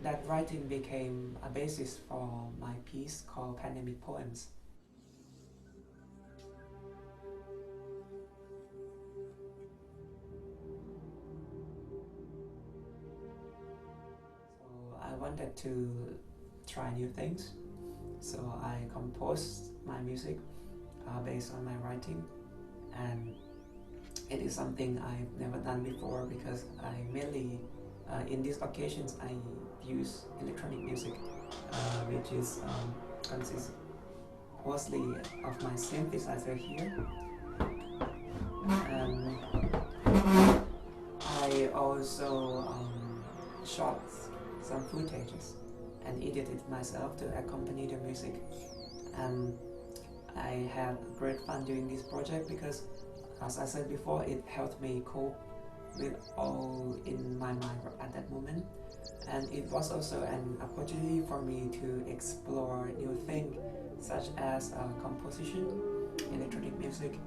[SPEAKER 15] that writing became a basis for my piece called Pandemic Poems. So I wanted to try new things. So I composed my music based on my writing, and it is something I've never done before because I mainly, in these occasions, I use electronic music, which is consists mostly of my synthesizer here. And I also shot some footages and edited myself to accompany the music. And I had great fun doing this project because, as I said before, it helped me cope with all in my mind at that moment. And it was also an opportunity for me to explore new things such as composition, electronic music,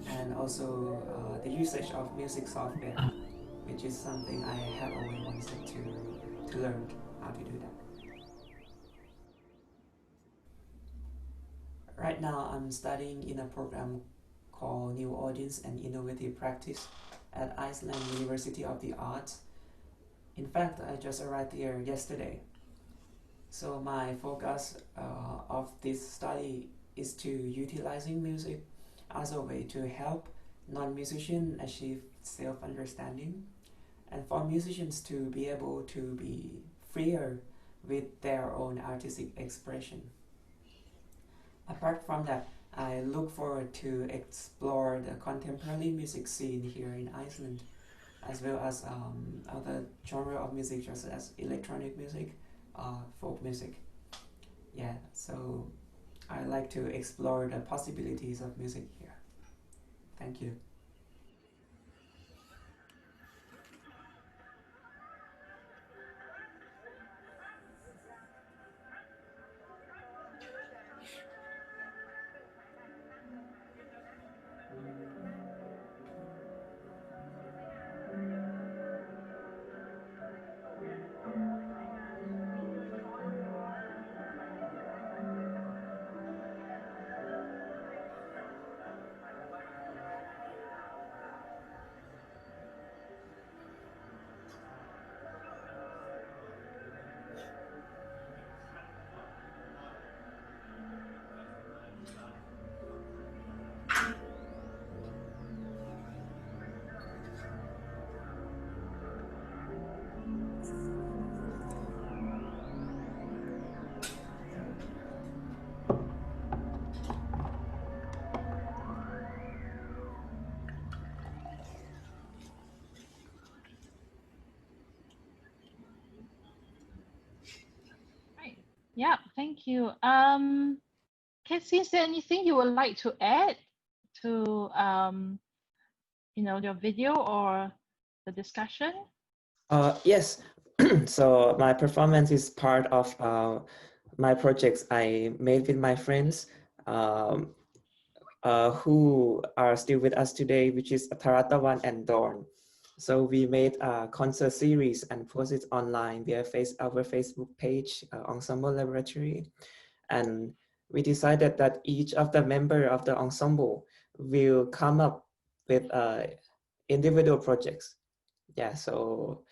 [SPEAKER 15] and also the usage of music software, which is something I have always wanted to learn how to do that. Right now I'm studying in a program called New Audience and Innovative Practice at Iceland University of the Arts. In fact, I just arrived here yesterday. So my focus of this study is to utilizing music as a way to help non-musicians achieve self-understanding, and for musicians to be able to be freer with their own artistic expression. Apart from that, I look forward to explore the contemporary music scene here in Iceland, as well as other genre of music such as electronic music, folk music. Yeah, so I like to explore the possibilities of music here. Thank you.
[SPEAKER 1] Yeah, thank you. Casey, is there anything you would like to add to you know, your video, or the discussion?
[SPEAKER 15] Yes. So my performance is part of my projects I made with my friends who are still with us today, which is Taratawan and Dawn. So we made a concert series and posted online via our Facebook page, Ensemble Laboratory. And we decided that each of the member of the ensemble will come up with individual projects. Yeah, so,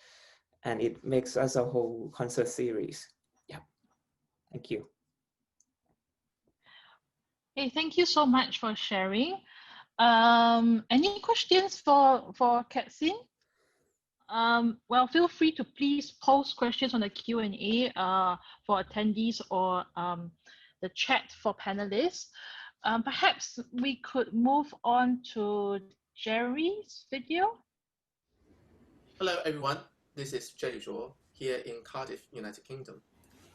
[SPEAKER 15] and it makes us a whole concert series. Yeah, thank you.
[SPEAKER 1] Hey, thank you so much for sharing. Any questions for Katsin? Well, feel free to please post questions on the Q&A for attendees or the chat for panelists. Perhaps we could move on to Jerry's video.
[SPEAKER 21] Hello everyone, this is Jerry Zhuo here in Cardiff, United Kingdom.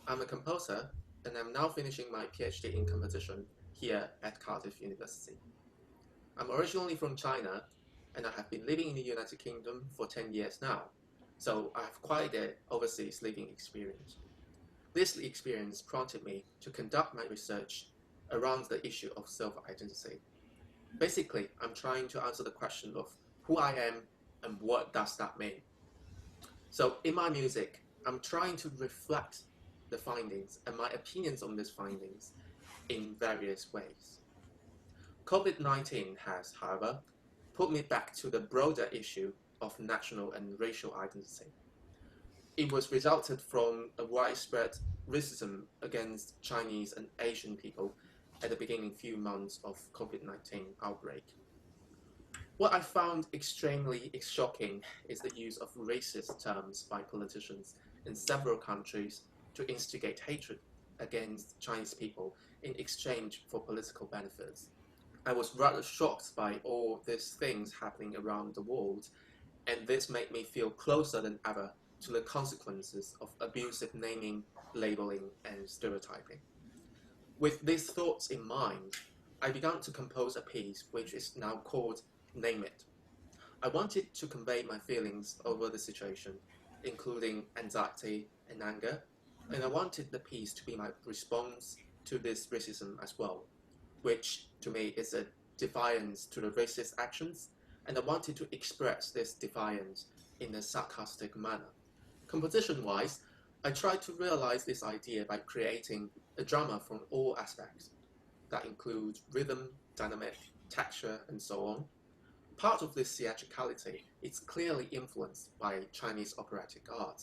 [SPEAKER 21] I'm a composer and I'm now finishing my PhD in composition here at Cardiff University. I'm originally from China and I have been living in the United Kingdom for 10 years now, so I have quite an overseas living experience. This experience prompted me to conduct my research around the issue of self-identity. Basically, I'm trying to answer the question of who I am and what does that mean. So in my music, I'm trying to reflect the findings and my opinions on these findings in various ways. COVID-19 has, however, put me back to the broader issue of national and racial identity. It was resulted from a widespread racism against Chinese and Asian people at the beginning few months of COVID-19 outbreak. What I found extremely shocking is the use of racist terms by politicians in several countries to instigate hatred against Chinese people in exchange for political benefits. I was rather shocked by all these things happening around the world, and this made me feel closer than ever to the consequences of abusive naming, labeling, and stereotyping. With these thoughts in mind, I began to compose a piece which is now called Name It. I wanted to convey my feelings over the situation, including anxiety and anger, and I wanted the piece to be my response to this racism as well, which to me is a defiance to the racist actions, and I wanted to express this defiance in a sarcastic manner. Composition-wise, I tried to realize this idea by creating a drama from all aspects that include rhythm, dynamic, texture, and so on. Part of this theatricality is clearly influenced by Chinese operatic art.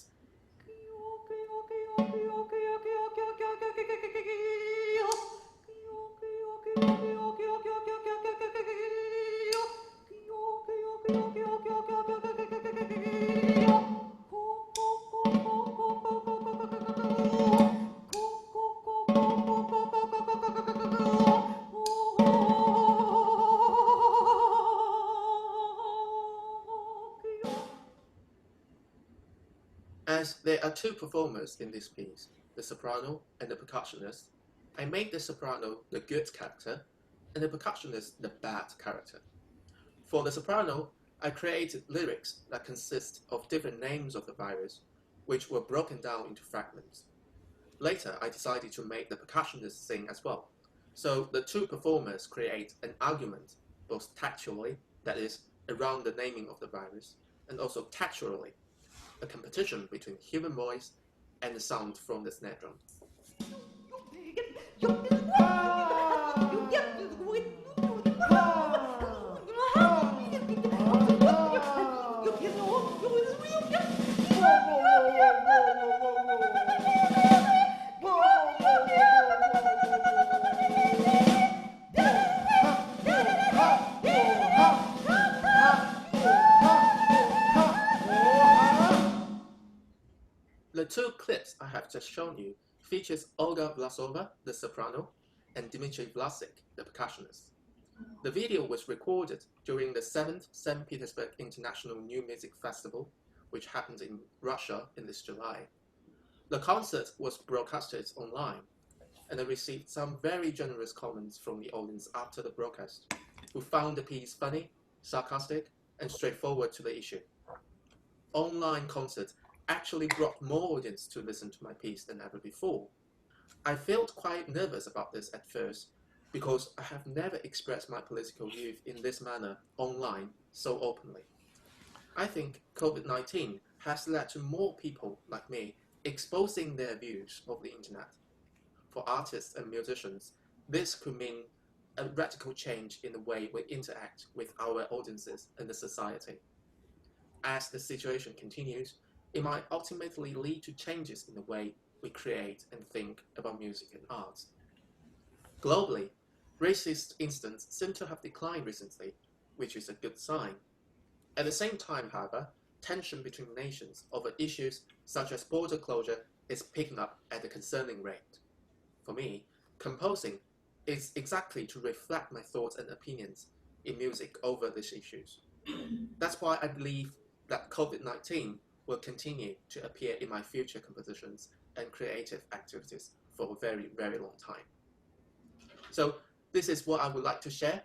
[SPEAKER 21] As there are two performers in this piece, the soprano and the percussionist, I made the soprano the good character and the percussionist the bad character. For the soprano, I created lyrics that consist of different names of the virus, which were broken down into fragments. Later, I decided to make the percussionist sing as well. So the two performers create an argument, both textually, that is, around the naming of the virus, and also texturally, a competition between human voice and the sound from the snare drum. The two clips I have just shown you features Olga Vlasova, the soprano, and Dmitry Vlasik, the percussionist. The video was recorded during the 7th St. Petersburg International New Music Festival, which happened in Russia in this July. The concert was broadcasted online, and I received some very generous comments from the audience after the broadcast, who found the piece funny, sarcastic, and straightforward to the issue. online concert actually brought more audience to listen to my piece than ever before. I felt quite nervous about this at first because I have never expressed my political views in this manner online so openly. I think COVID-19 has led to more people like me exposing their views over the internet. For artists and musicians, this could mean a radical change in the way we interact with our audiences and the society. As the situation continues, it might ultimately lead to changes in the way we create and think about music and art. Globally, racist incidents seem to have declined recently, which is a good sign. At the same time, however, tension between nations over issues such as border closure is picking up at a concerning rate. For me, composing is exactly to reflect my thoughts and opinions in music over these issues. That's why I believe that COVID-19 will continue to appear in my future compositions and creative activities for a very, very long time. So this is what I would like to share.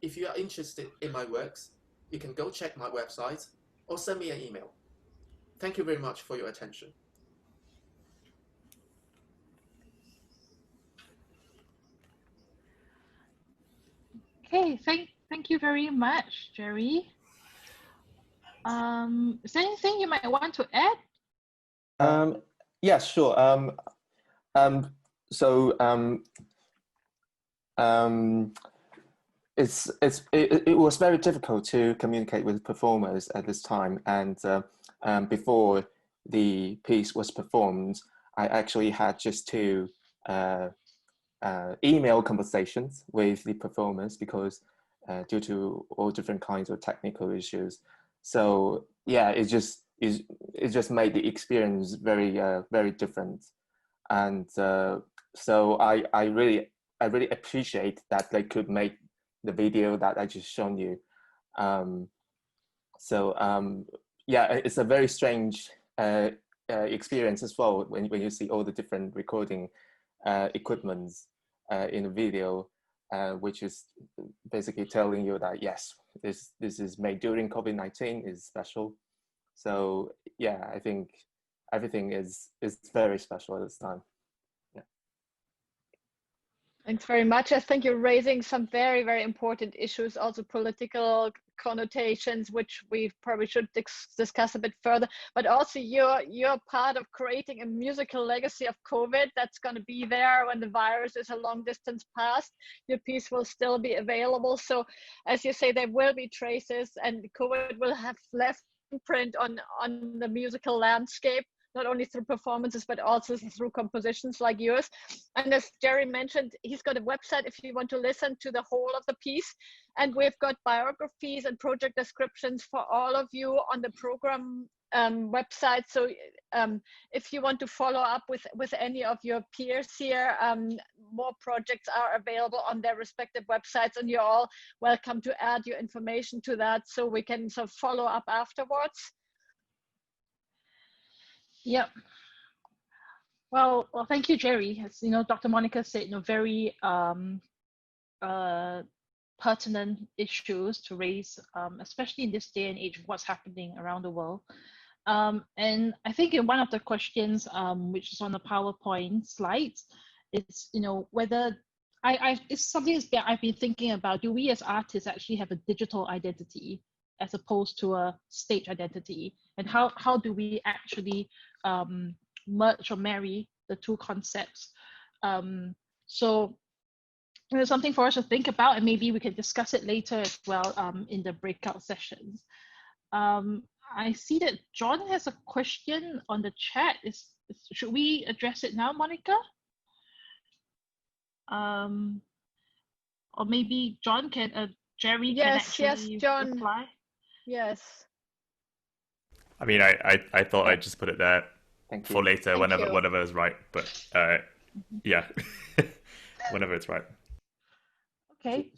[SPEAKER 21] If you are interested in my works, you can go check my website or send me an email. Thank you very much for your attention.
[SPEAKER 1] Okay, thank you very much, Jerry. Is there anything you might want to add?
[SPEAKER 9] Yeah, sure. It was very difficult to communicate with performers at this time, and before the piece was performed, I actually had just two email conversations with the performers because due to all different kinds of technical issues. So yeah, it just made the experience very very different, and so I really appreciate that they could make the video that I just shown you. Yeah, it's a very strange experience as well when you see all the different recording equipments in the video, which is basically telling you that yes, this is made during COVID-19, is special. So yeah, I think everything is very special at this time. Yeah.
[SPEAKER 7] Thanks very much. I think you're raising some very, very important issues, also political connotations, which we probably should discuss a bit further. But also you're part of creating a musical legacy of COVID that's going to be there when the virus is a long distance past. Your piece will still be available. So as you say, there will be traces, and COVID will have left imprint on the musical landscape, not only through performances, but also through compositions like yours. And as Jerry mentioned, he's got a website if you want to listen to the whole of the piece. And we've got biographies and project descriptions for all of you on the program website. So if you want to follow up with any of your peers here, more projects are available on their respective websites, and you're all welcome to add your information to that so we can sort of follow up afterwards.
[SPEAKER 1] Yep. Well, thank you, Jerry. As you know, Dr. Monica said, very pertinent issues to raise, especially in this day and age of what's happening around the world. And I think in one of the questions, which is on the PowerPoint slides, is whether it's something that I've been thinking about. Do we as artists actually have a digital identity as opposed to a stage identity, and how do we actually merge or marry the two concepts? So there's something for us to think about, and maybe we can discuss it later as well in the breakout sessions. I see that John has a question on the chat. Should we address it now, Monica? Or maybe John can, Jerry can actually
[SPEAKER 7] John.
[SPEAKER 1] reply.
[SPEAKER 7] Yes.
[SPEAKER 4] I mean, I thought I'd just put it there for later, whenever is right. But yeah, whenever it's right.
[SPEAKER 1] Okay.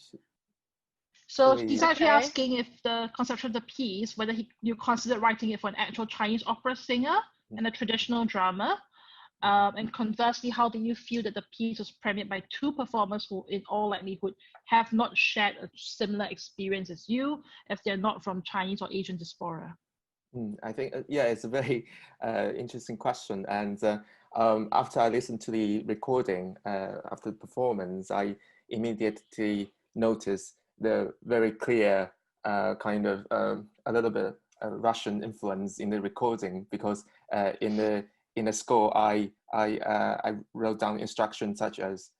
[SPEAKER 1] So he's actually asking if the conception of the piece, whether you consider writing it for an actual Chinese opera singer and a traditional drama. And conversely, how do you feel that the piece was premiered by two performers who, in all likelihood, have not shared a similar experience as you, if they're not from Chinese or Asian diaspora?
[SPEAKER 9] I think, yeah, it's a very interesting question. And after I listened to the recording, after the performance, I immediately noticed the very clear kind of a little bit Russian influence in the recording, because in the score, I wrote down instructions such as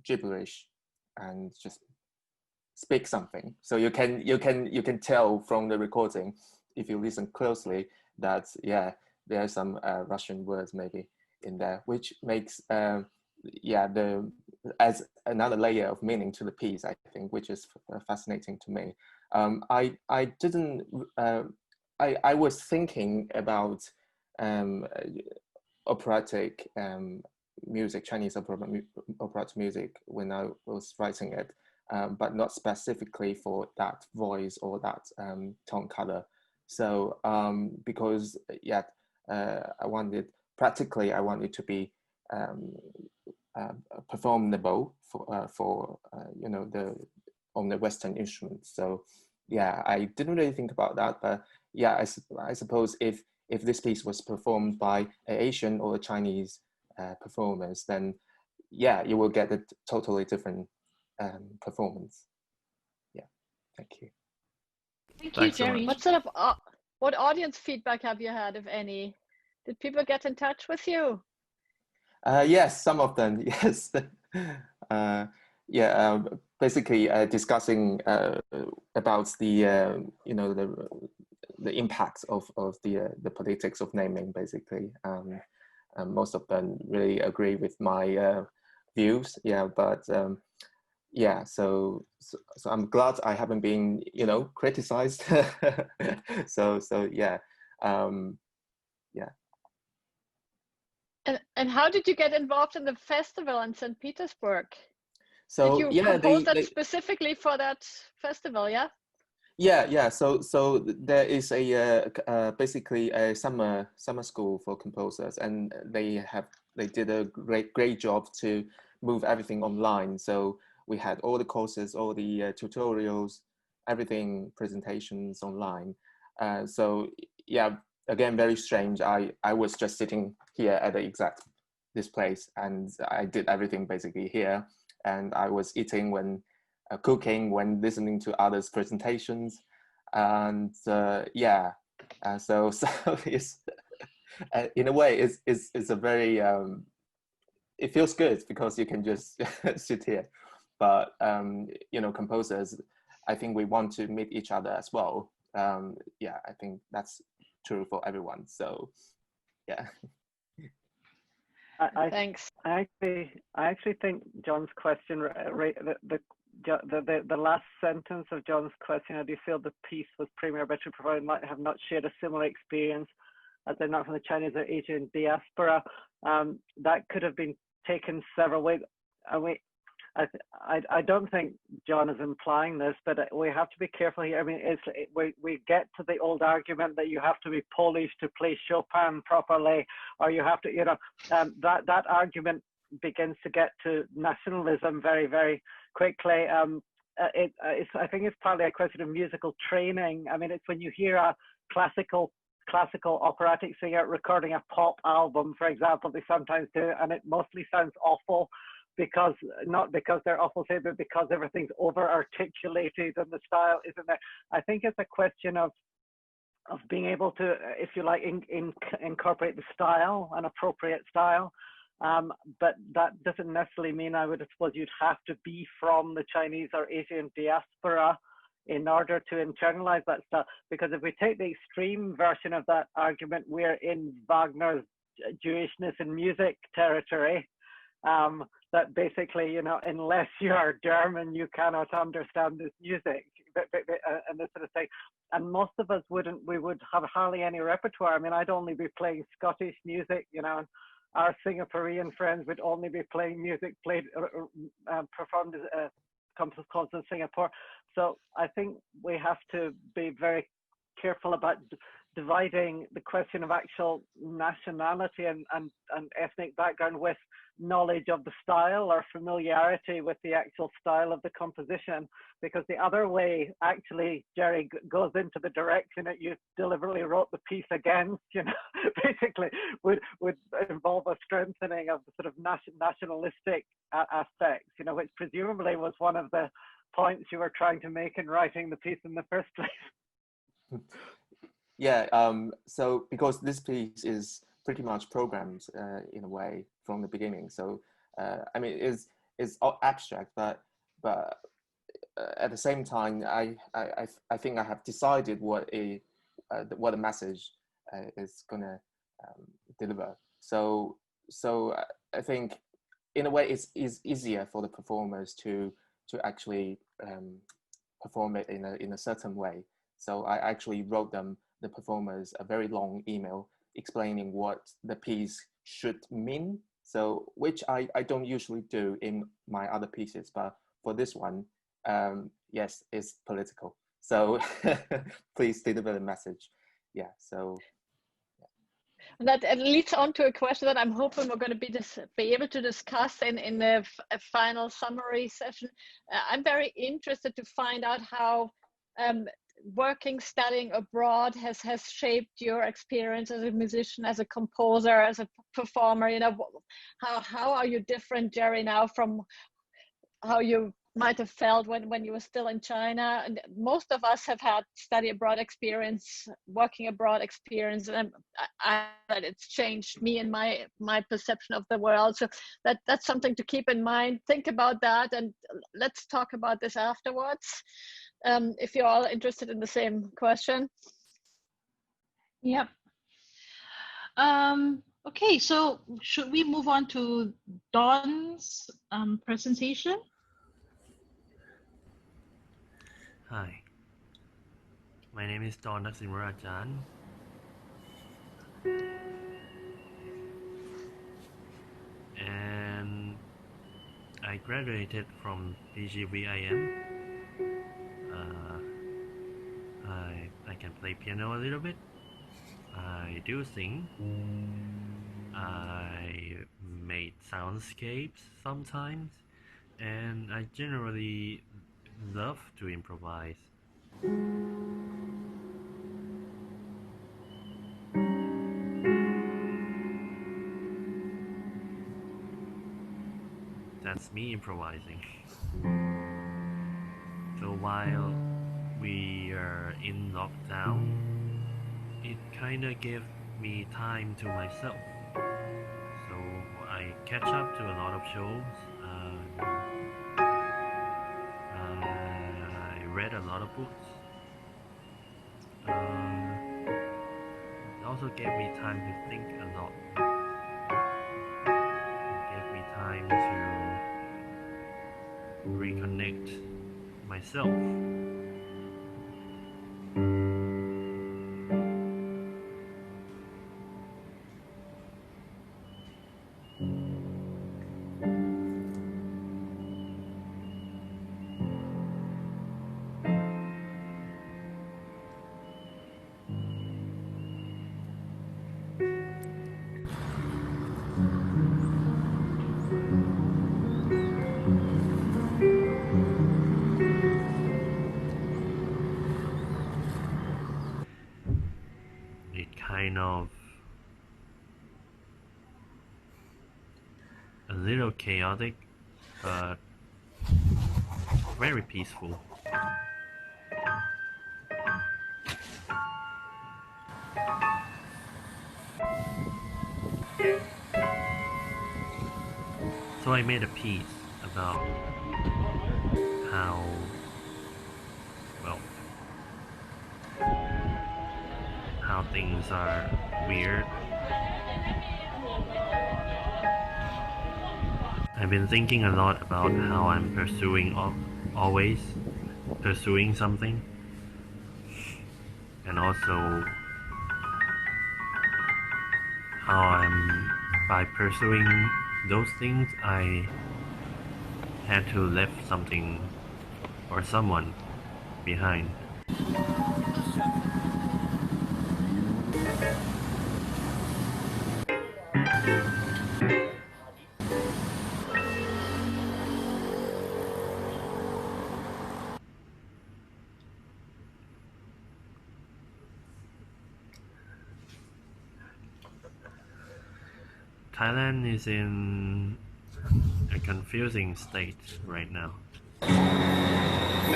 [SPEAKER 9] gibberish and just speak something. So you can tell from the recording, if you listen closely, that yeah, there are some Russian words maybe in there, which makes as another layer of meaning to the piece, I think, which is fascinating to me. I didn't. I was thinking about operatic music, Chinese operatic music, when I was writing it. But not specifically for that voice or that tone color. So because I wanted to be performable for on the Western instruments. So yeah, I didn't really think about that, but yeah, I suppose if this piece was performed by an Asian or a Chinese performers, then yeah, you will get a totally different performance. Yeah, thank you.
[SPEAKER 7] Thank
[SPEAKER 4] Thanks
[SPEAKER 7] you,
[SPEAKER 4] so
[SPEAKER 7] Jerry.
[SPEAKER 4] much.
[SPEAKER 7] What sort of what audience feedback have you had, if any? Did people get in touch with you?
[SPEAKER 9] Yes, some of them. Yes. Basically discussing about the the impact of the politics of naming. Basically, most of them really agree with my views. Yeah, but yeah, so I'm glad I haven't been criticized. so yeah, yeah.
[SPEAKER 7] And how did you get involved in the festival in St. Petersburg?
[SPEAKER 9] So
[SPEAKER 7] did you
[SPEAKER 9] yeah,
[SPEAKER 7] compose that specifically for that festival? Yeah.
[SPEAKER 9] Yeah. So there is a basically a summer school for composers, and they did a great job to move everything online. So we had all the courses, all the tutorials, everything, presentations online. So yeah, again, very strange. I was just sitting here at this place, and I did everything basically here, and I was eating when cooking, when listening to others' presentations, and so it's in a way it's a very it feels good because you can just sit here, but composers, I think we want to meet each other as well. I think that's true for everyone. So yeah.
[SPEAKER 7] Thanks.
[SPEAKER 20] I actually think John's question, the last sentence of John's question, how do you feel the piece was premier better provided might have not shared a similar experience as they're not from the Chinese or Asian diaspora? That could have been taken several ways. I don't think John is implying this, but we have to be careful here. I mean, we get to the old argument that you have to be Polish to play Chopin properly, or you have to, that argument begins to get to nationalism very, very quickly. I think it's partly a question of musical training. I mean, it's when you hear a classical operatic singer recording a pop album, for example, they sometimes do, and it mostly sounds awful, because not because they're awful, but because everything's over articulated and the style isn't there. I think it's a question of being able to, if you like, incorporate the style, an appropriate style. But that doesn't necessarily mean, I would suppose, you'd have to be from the Chinese or Asian diaspora in order to internalize that style. Because if we take the extreme version of that argument, we're in Wagner's Jewishness in music territory. That basically, unless you are German, you cannot understand this music, and this sort of thing. And most of us would have hardly any repertoire. I mean, I'd only be playing Scottish music, and our Singaporean friends would only be playing music performed as composed in Singapore. So I think we have to be very careful about dividing the question of actual nationality and ethnic background with knowledge of the style or familiarity with the actual style of the composition, because the other way actually, Jerry, goes into the direction that you deliberately wrote the piece against, you know, basically would involve a strengthening of the sort of nationalistic aspects, you know, which presumably was one of the points you were trying to make in writing the piece in the first place.
[SPEAKER 9] Yeah, so because this piece is pretty much programmed in a way from the beginning. So I mean, it's all abstract, but at the same time, I think I have decided what a message is gonna deliver. So I think in a way it's easier for the performers to actually perform it in a certain way. So I actually wrote the performers a very long email explaining what the piece should mean. So which I don't usually do in my other pieces, but for this one, yes, it's political. So please deliver the message. Yeah, so.
[SPEAKER 7] That leads on to a question that I'm hoping we're going to be able to discuss in a final summary session. I'm very interested to find out how studying abroad has shaped your experience as a musician, as a composer, as a performer. You know, how are you different, Jerry, now from how you might have felt when you were still in China? And most of us have had study abroad experience, working abroad experience, and that it's changed me and my perception of the world. So that's something to keep in mind. Think about that, and let's talk about this afterwards. If you're all interested in the same question.
[SPEAKER 1] Yep. Okay, so should we move on to Don's presentation?
[SPEAKER 12] Hi, my name is Don Naksimurachan. And I graduated from PGVIM. I can play piano a little bit. I do sing. I made soundscapes sometimes, and I generally love to improvise. That's me improvising. So while we are in lockdown, it kind of gave me time to myself. So I catch up to a lot of shows. I read a lot of books. It also gave me time to think a lot. It gave me time to reconnect myself. Kind of a little chaotic, but very peaceful. So I made a piece about how, well, how things are weird. I've been thinking a lot about how I'm always pursuing something, and also how by pursuing those things, I had to leave something or someone behind. Thailand is in a confusing state right now.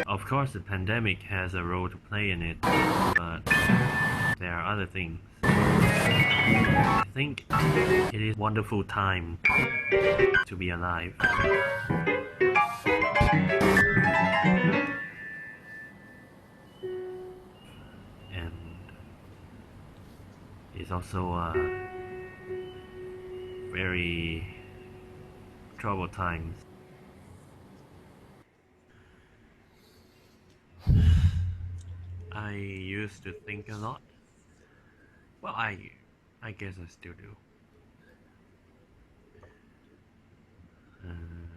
[SPEAKER 12] Of course, the pandemic has a role to play in it, but there are other things. I think it is a wonderful time to be alive. And it's also a very troubled times. I used to think a lot. Well, I guess I still do. And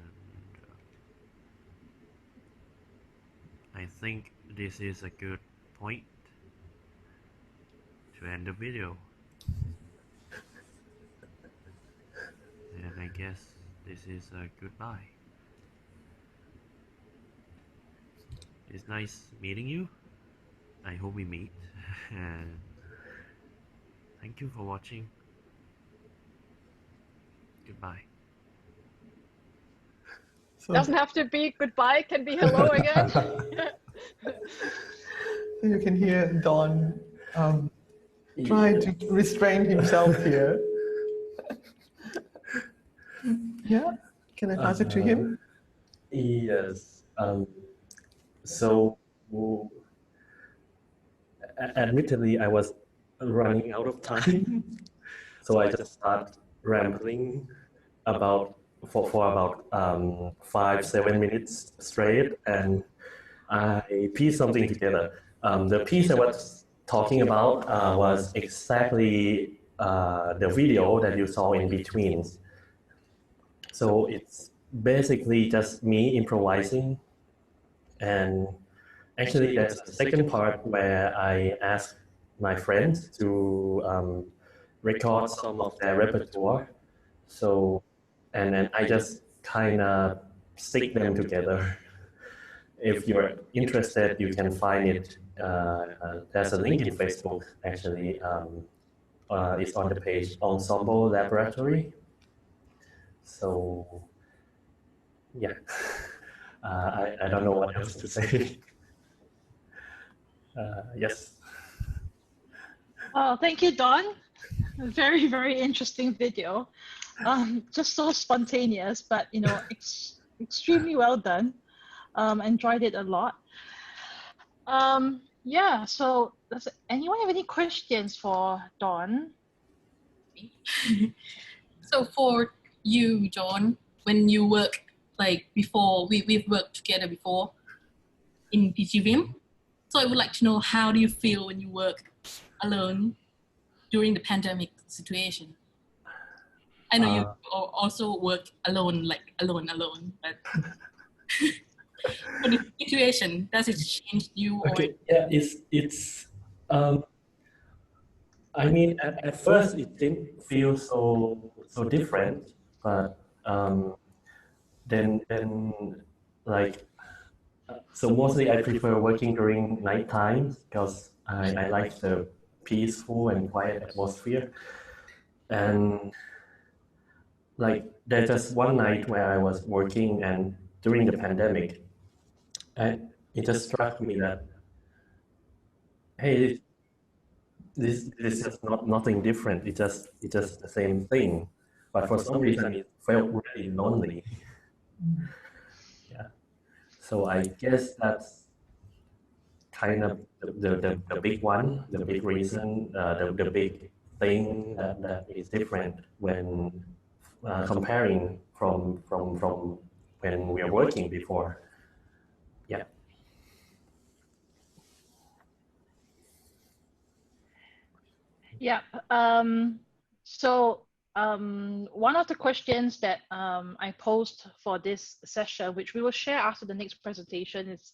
[SPEAKER 12] I think this is a good point to end the video. And I guess this is a goodbye. It's nice meeting you. I hope we meet. And thank you for watching. Goodbye.
[SPEAKER 7] Doesn't have to be goodbye, can be hello again.
[SPEAKER 11] You can hear Don trying to restrain himself here. Yeah, can I pass it to him?
[SPEAKER 12] Yes. So, admittedly, I was running out of time, so I just started rambling about for about 5-7 minutes straight, and I pieced something together. The piece I was talking about was exactly the video that you saw in between. So it's basically just me improvising, and actually there's a second part where I asked my friends to record some of their repertoire. So, and then I just kind of stick them together. If you're interested, you can find it. There's a link in Facebook, actually. It's on the page Ensemble Laboratory. So, yeah, I don't know what else to say. Yes.
[SPEAKER 1] Oh, thank you, Don. A very, very interesting video. Just so spontaneous, but you know, extremely well done. Enjoyed it a lot. Yeah. So, does anyone have any questions for Don?
[SPEAKER 13] So for you, John, when you work like before, we've worked together before in PGVIM. So I would like to know, how do you feel when you work alone during the pandemic situation? I know you also work alone, like alone, but for the situation, does it change you?
[SPEAKER 12] Okay, yeah, it's I mean, at first it didn't feel so different, but then like, so mostly I prefer working during night times because I like the peaceful and quiet atmosphere. And like, there's just one night where I was working, and during the pandemic, and it just struck me that, hey, this is nothing different. It's just the same thing, but for some reason it felt really lonely. Yeah, so I guess that's kind of the big one, the big reason, the big thing that is different when comparing from when we were working before. Yeah.
[SPEAKER 1] Yeah. So one of the questions that I posed for this session, which we will share after the next presentation, is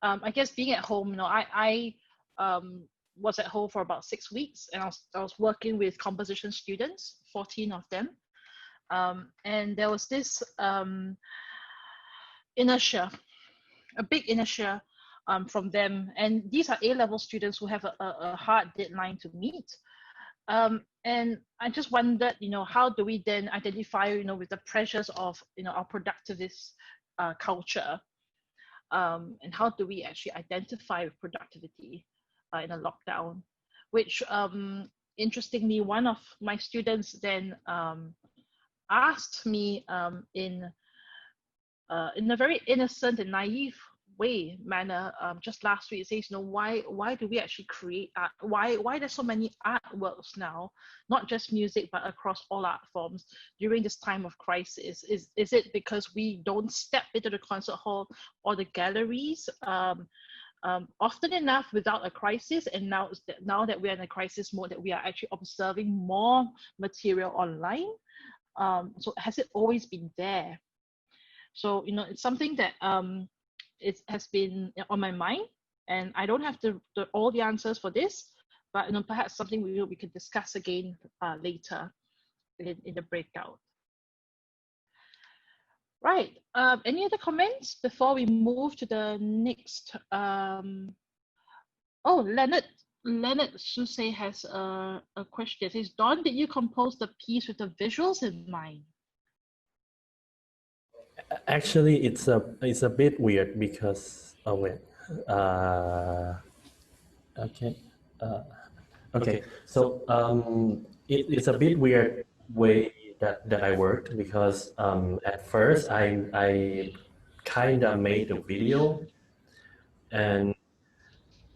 [SPEAKER 1] I guess being at home. You know, I was at home for about 6 weeks, and I was working with composition students, 14 of them, and there was this inertia, a big inertia from them, and these are A-level students who have a hard deadline to meet. And I just wondered, how do we then identify, with the pressures of, our productivist culture, and how do we actually identify with productivity in a lockdown? Which, interestingly, one of my students then asked me in a very innocent and naive manner just last week. It says, why do we actually create art? Why there's so many artworks now, not just music but across all art forms during this time of crisis? Is it because we don't step into the concert hall or the galleries often enough without a crisis, and now that we're in a crisis mode, that we are actually observing more material online? So has it always been there? So it's something that it has been on my mind, and I don't have all the answers for this, but perhaps something we could discuss again later in the breakout. Right. Any other comments before we move to the next? Leonard Susay has a question. It says, Dawn, did you compose the piece with the visuals in mind?
[SPEAKER 12] Actually, it's a bit weird because okay. So it's a bit weird way that I worked, because at first I kind of made a video, and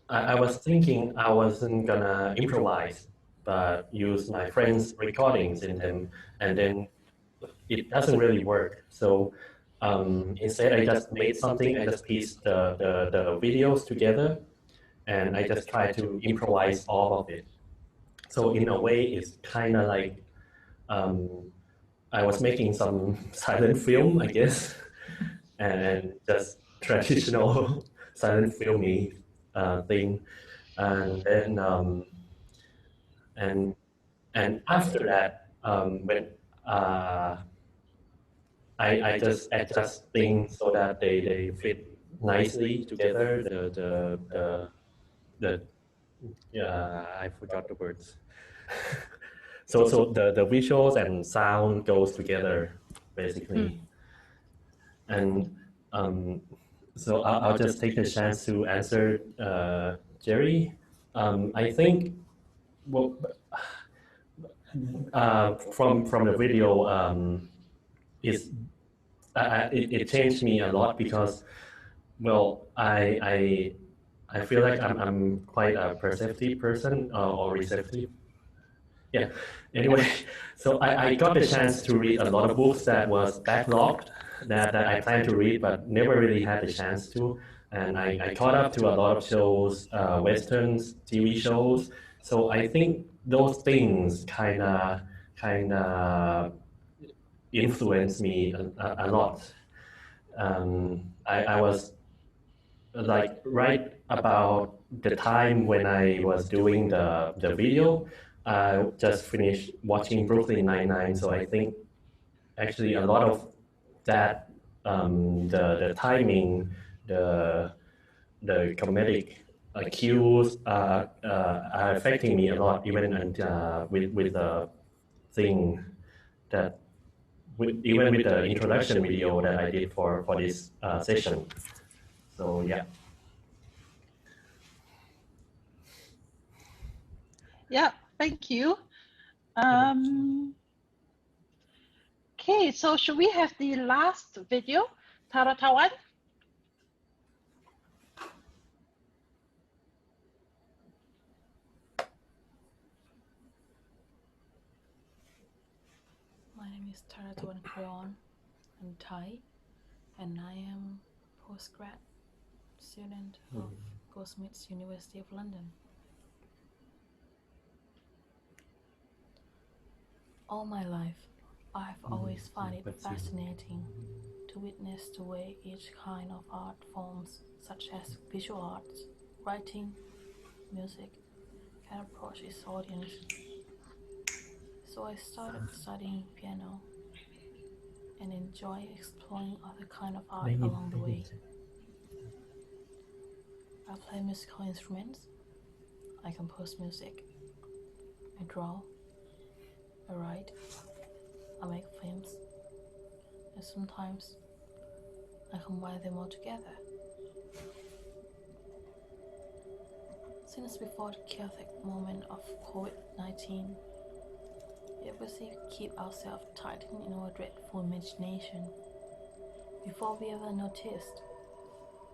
[SPEAKER 12] I was thinking I wasn't gonna improvise but use my friends' recordings in them, and then it doesn't really work. So instead, I just made something. I just pieced the videos together, and I just try to improvise all of it. So in a way, it's kind of like I was making some silent film, I guess, and just traditional silent filmy thing. And then and after that, when I just adjust things so that they fit nicely together. I forgot the words. So the visuals and sound goes together basically. And so I'll just take the chance to answer Jerry. I think from the video, it changed me a lot, because I feel like I'm quite a perceptive person, or receptive. Yeah. Anyway, so I got the chance to read a lot of books that was backlogged that I planned to read but never really had the chance to, and I caught up to a lot of shows, westerns, TV shows. So I think those things kind of influenced me a lot. I was like right about the time when I was doing the video. I just finished watching Brooklyn Nine-Nine, so I think actually a lot of that, the timing, the comedic cues are affecting me a lot, even with the thing that. Even with the introduction video that I did for this session. So yeah.
[SPEAKER 1] Yeah, thank you. Okay, so should we have the last video, Taratawan?
[SPEAKER 2] My name is Taratawan Creon. I'm Thai, and I am postgrad student of Goldsmiths University of London. All my life, I've always found it fascinating to witness the way each kind of art forms, such as visual arts, writing, music, can approach its audience. So I started studying piano and enjoy exploring other kind of art along the way. I play musical instruments, I compose music, I draw, I write, I make films, and sometimes I combine them all together. Since before the chaotic moment of COVID-19, we obviously keep ourselves tightened in our dreadful imagination. Before we ever noticed,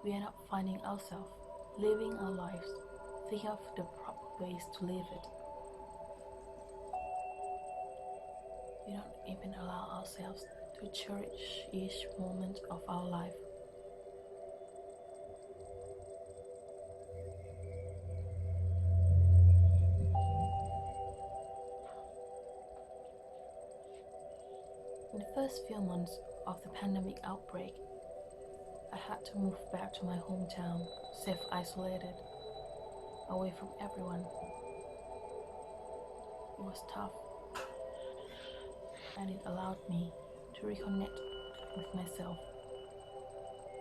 [SPEAKER 2] we end up finding ourselves living our lives, thinking of the proper ways to live it. We don't even allow ourselves to cherish each moment of our life. In the first few months of the pandemic outbreak, I had to move back to my hometown, self-isolated, away from everyone. It was tough, and it allowed me to reconnect with myself,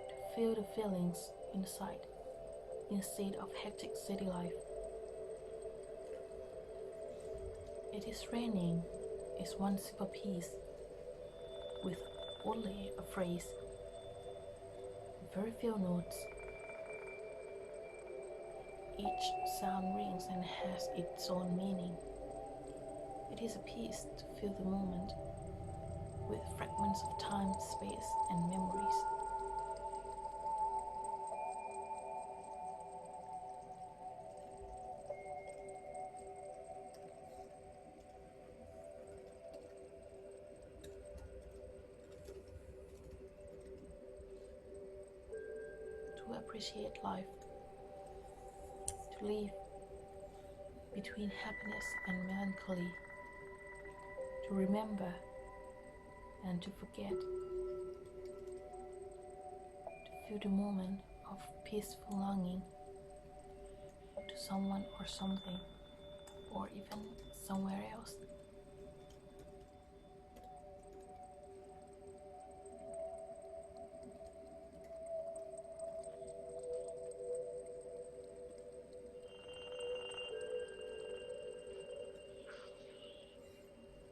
[SPEAKER 2] to feel the feelings inside, instead of hectic city life. It is raining is one simple piece with only a phrase, very few notes. Each sound rings and has its own meaning. It is a piece to fill the moment with fragments of time, space, and memories. To appreciate life, to live between happiness and melancholy, to remember and to forget, to feel the moment of peaceful longing to someone or something, or even somewhere else.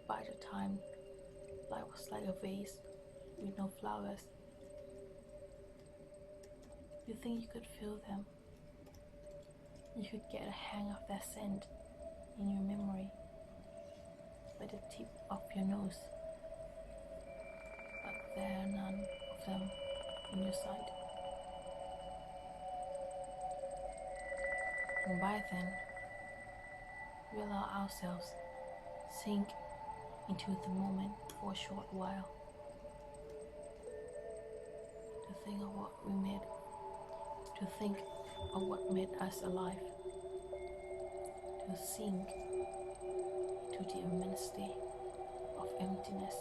[SPEAKER 2] By the time life was like a vase with no flowers, you think you could feel them. You could get a hang of their scent in your memory by the tip of your nose, but there are none of them in your sight. And by then, we allow ourselves sink into the moment for a short while, to think of what we made, to think of what made us alive, to sink to the immensity of emptiness.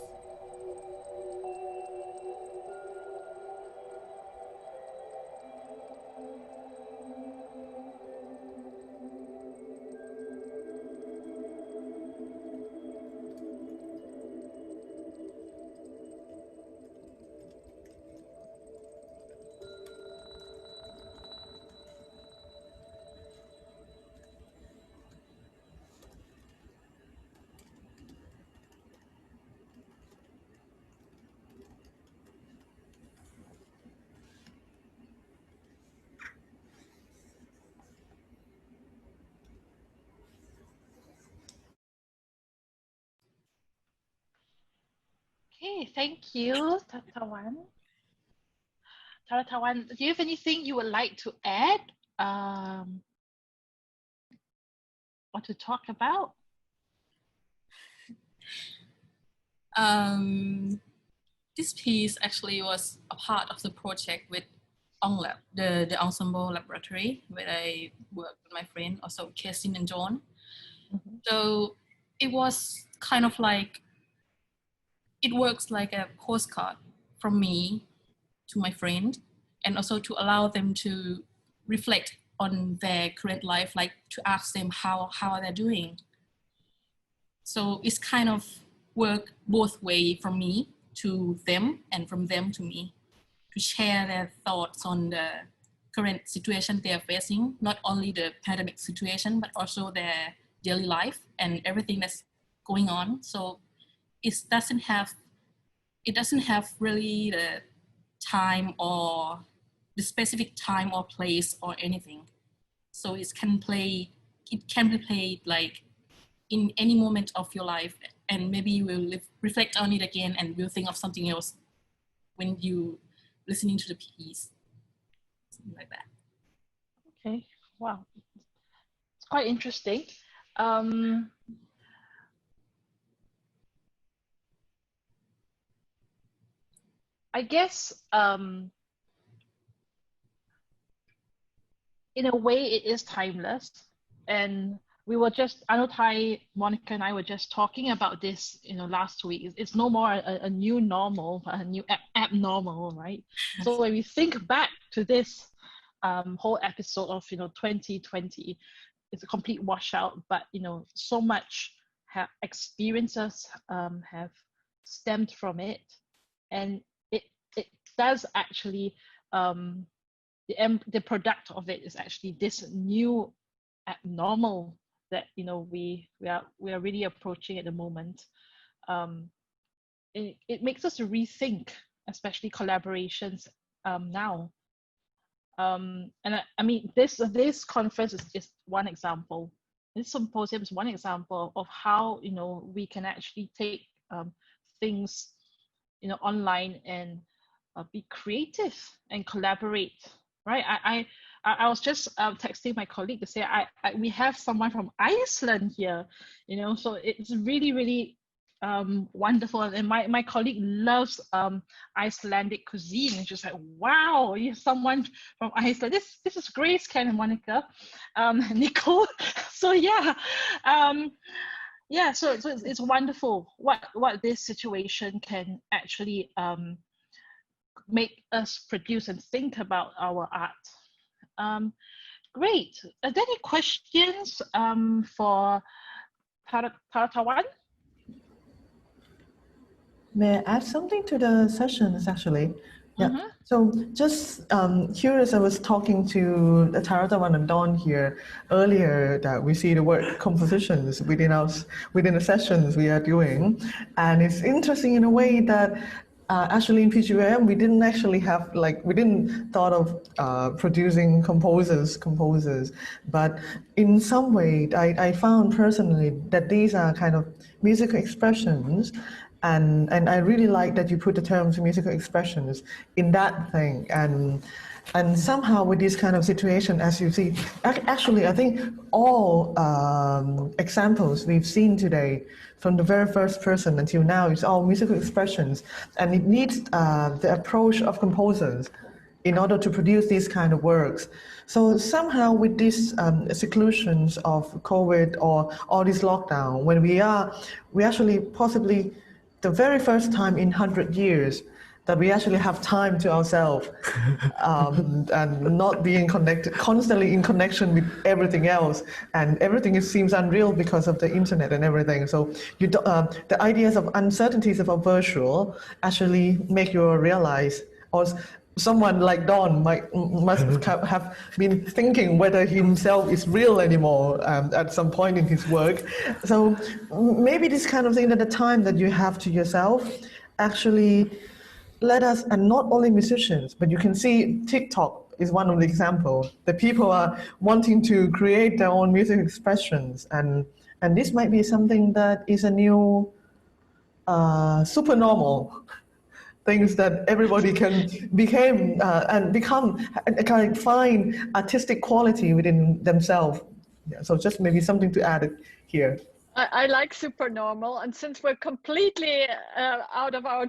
[SPEAKER 1] Okay, thank you, Taratawan. Taratawan, do you have anything you would like to add or to talk about?
[SPEAKER 13] This piece actually was a part of the project with ONLAB, the ensemble laboratory, where I work with my friend, also Kesin and John.
[SPEAKER 1] Mm-hmm.
[SPEAKER 13] So it was kind of like, it works like a postcard from me to my friend, and also to allow them to reflect on their current life, like to ask them how they're doing. So it's kind of work both way, from me to them and from them to me, to share their thoughts on the current situation they are facing, not only the pandemic situation, but also their daily life and everything that's going on. So it doesn't have really the time or the specific time or place or anything. So it can be played like in any moment of your life, and maybe you will reflect on it again and will think of something else when you listening to the piece, something like that.
[SPEAKER 1] Okay, wow, it's quite interesting. I guess in a way it is timeless, and we were just, Anutai, Monica and I were just talking about this, last week. It's no more a new normal, but a new abnormal, right? So when we think back to this whole episode of 2020, it's a complete washout, but so much experiences have stemmed from it, and it does actually the product of it is actually this new abnormal that we are really approaching at the moment. It makes us rethink, especially collaborations now. And I mean, this conference is one example. This symposium is one example of how we can actually take things online and be creative and collaborate. Right? I was just texting my colleague to say we have someone from Iceland here, so it's really, really wonderful. And my colleague loves Icelandic cuisine, and she's like, wow, you have someone from Iceland. This is Grace, Ken, and Monica, Nicole. So yeah, so it's wonderful what this situation can actually make us produce and think about our art. Great. Are there any questions for Taratawan?
[SPEAKER 11] May I add something to the sessions, actually? Yeah. So just curious, I was talking to Taratawan and Dawn here earlier that we see the word compositions within the sessions we are doing. And it's interesting in a way that actually in PGVM, we didn't actually have, we didn't thought of producing composers, but in some way, I found personally that these are kind of musical expressions, and I really like that you put the terms musical expressions in that thing, and somehow with this kind of situation, as you see, actually, I think all examples we've seen today, from the very first person until now, it's all musical expressions, and it needs the approach of composers in order to produce these kind of works. So somehow with these seclusions of COVID or all this lockdown, when we actually possibly the very first time in 100 years that we actually have time to ourselves and not being connected, constantly in connection with everything else, and everything seems unreal because of the internet and everything. So the ideas of uncertainties of a virtual actually make you realize, or someone like Don must have been thinking whether himself is real anymore at some point in his work. So maybe this kind of thing, that the time that you have to yourself actually let us, and not only musicians, but you can see TikTok is one of the examples. The people are wanting to create their own music expressions, and this might be something that is a new super normal things that everybody can become and find artistic quality within themselves. Yeah, so just maybe something to add here.
[SPEAKER 7] I like super normal, and since we're completely out of our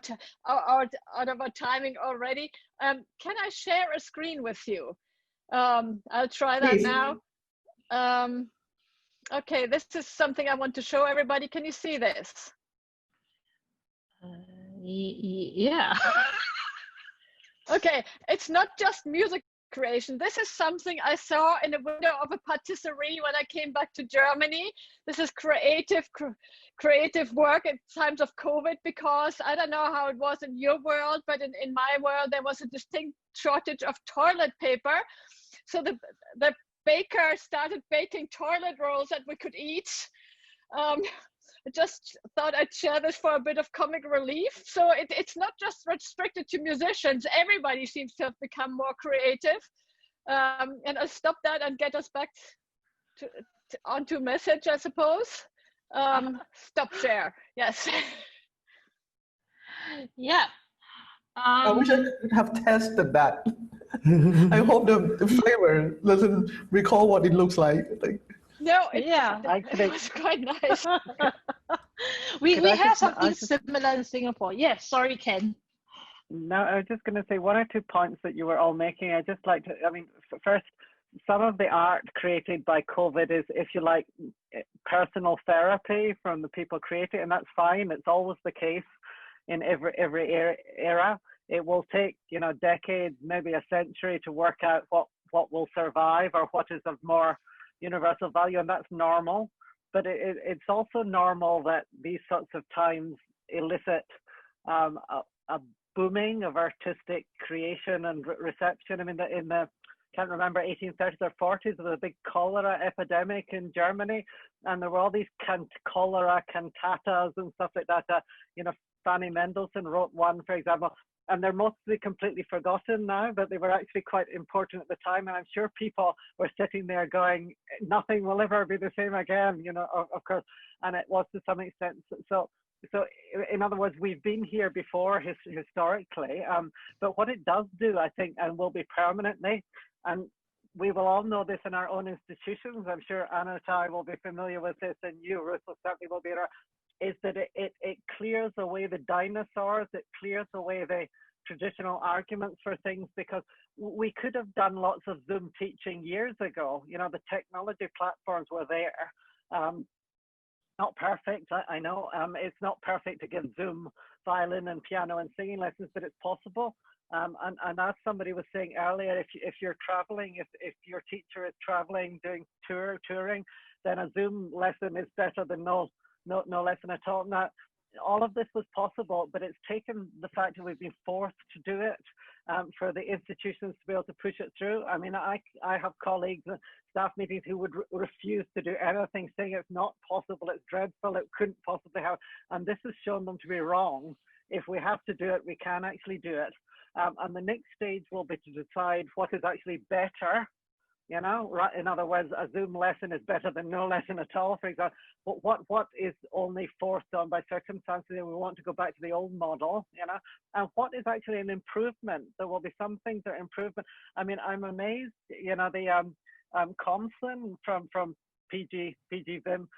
[SPEAKER 7] timing already, can I share a screen with you? I'll try that
[SPEAKER 11] Please.
[SPEAKER 7] now. Okay, this is something I want to show everybody. Can you see this?
[SPEAKER 1] Yeah.
[SPEAKER 7] Okay, it's not just music creation. This is something I saw in the window of a patisserie when I came back to Germany. This is creative work at times of COVID, because I don't know how it was in your world, but in my world there was a distinct shortage of toilet paper. So the baker started baking toilet rolls that we could eat. just thought I'd share this for a bit of comic relief. So it's not just restricted to musicians. Everybody seems to have become more creative. And I'll stop that and get us back onto message, I suppose. Stop share. Yes.
[SPEAKER 1] Yeah.
[SPEAKER 11] I wish I could have tested that. I hope the flavor doesn't recall what it looks like.
[SPEAKER 7] No,
[SPEAKER 1] yeah,
[SPEAKER 7] it was quite nice.
[SPEAKER 1] we
[SPEAKER 20] Could I
[SPEAKER 1] have
[SPEAKER 20] just-
[SPEAKER 1] something
[SPEAKER 20] I just-
[SPEAKER 1] similar in Singapore. Yes, sorry, Ken.
[SPEAKER 20] No, I was just going to say 1 or 2 points that you were all making. I just like to, I mean, first, some of the art created by COVID is, if you like, personal therapy from the people creating it, and that's fine. It's always the case in every era. It will take, decades, maybe a century to work out what will survive or what is of more universal value, and that's normal. But it's also normal that these sorts of times elicit a booming of artistic creation and reception. I mean, in the can't remember 1830s or 40s, there was a big cholera epidemic in Germany, and there were all these cholera cantatas and stuff like that. Fanny Mendelssohn wrote one, for example, and they're mostly completely forgotten now, but they were actually quite important at the time. And I'm sure people were sitting there going, nothing will ever be the same again, of course. And it was to some extent. So in other words, we've been here before historically, but what it does do, I think, and will be permanently, and we will all know this in our own institutions. I'm sure Anutai will be familiar with this, and you, Ruth, will certainly will be there. Is that it clears away the dinosaurs, it clears away the traditional arguments for things, because we could have done lots of Zoom teaching years ago. The technology platforms were there. Not perfect, I know. It's not perfect to give Zoom violin and piano and singing lessons, but it's possible. And as somebody was saying earlier, if you're traveling, if your teacher is traveling, doing touring, then a Zoom lesson is better than no lesson at all. Now, all of this was possible, but it's taken the fact that we've been forced to do it for the institutions to be able to push it through. I mean, I have colleagues and staff meetings who would refuse to do anything, saying it's not possible, it's dreadful, it couldn't possibly have, and this has shown them to be wrong. If we have to do it, we can actually do it. And the next stage will be to decide what is actually better. In other words, a Zoom lesson is better than no lesson at all, for example. But what is only forced on by circumstances, and we want to go back to the old model, and what is actually an improvement? There will be some things that are improvement. I mean, I'm amazed, the Comson from PG Vim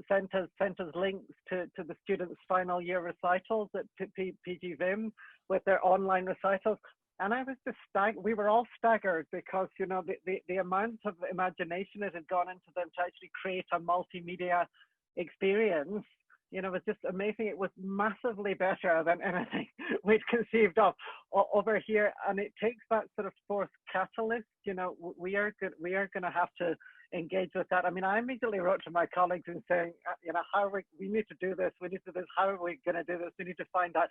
[SPEAKER 20] sent us links to the students' final year recitals at PG Vim with their online recitals. And I was just we were all staggered, because, the amount of imagination that had gone into them to actually create a multimedia experience, was just amazing. It was massively better than anything we'd conceived of over here. And it takes that sort of fourth catalyst. We are going to have to engage with that. I mean, I immediately wrote to my colleagues and saying, how we need to do this. We need to do this. How are we going to do this? We need to find out.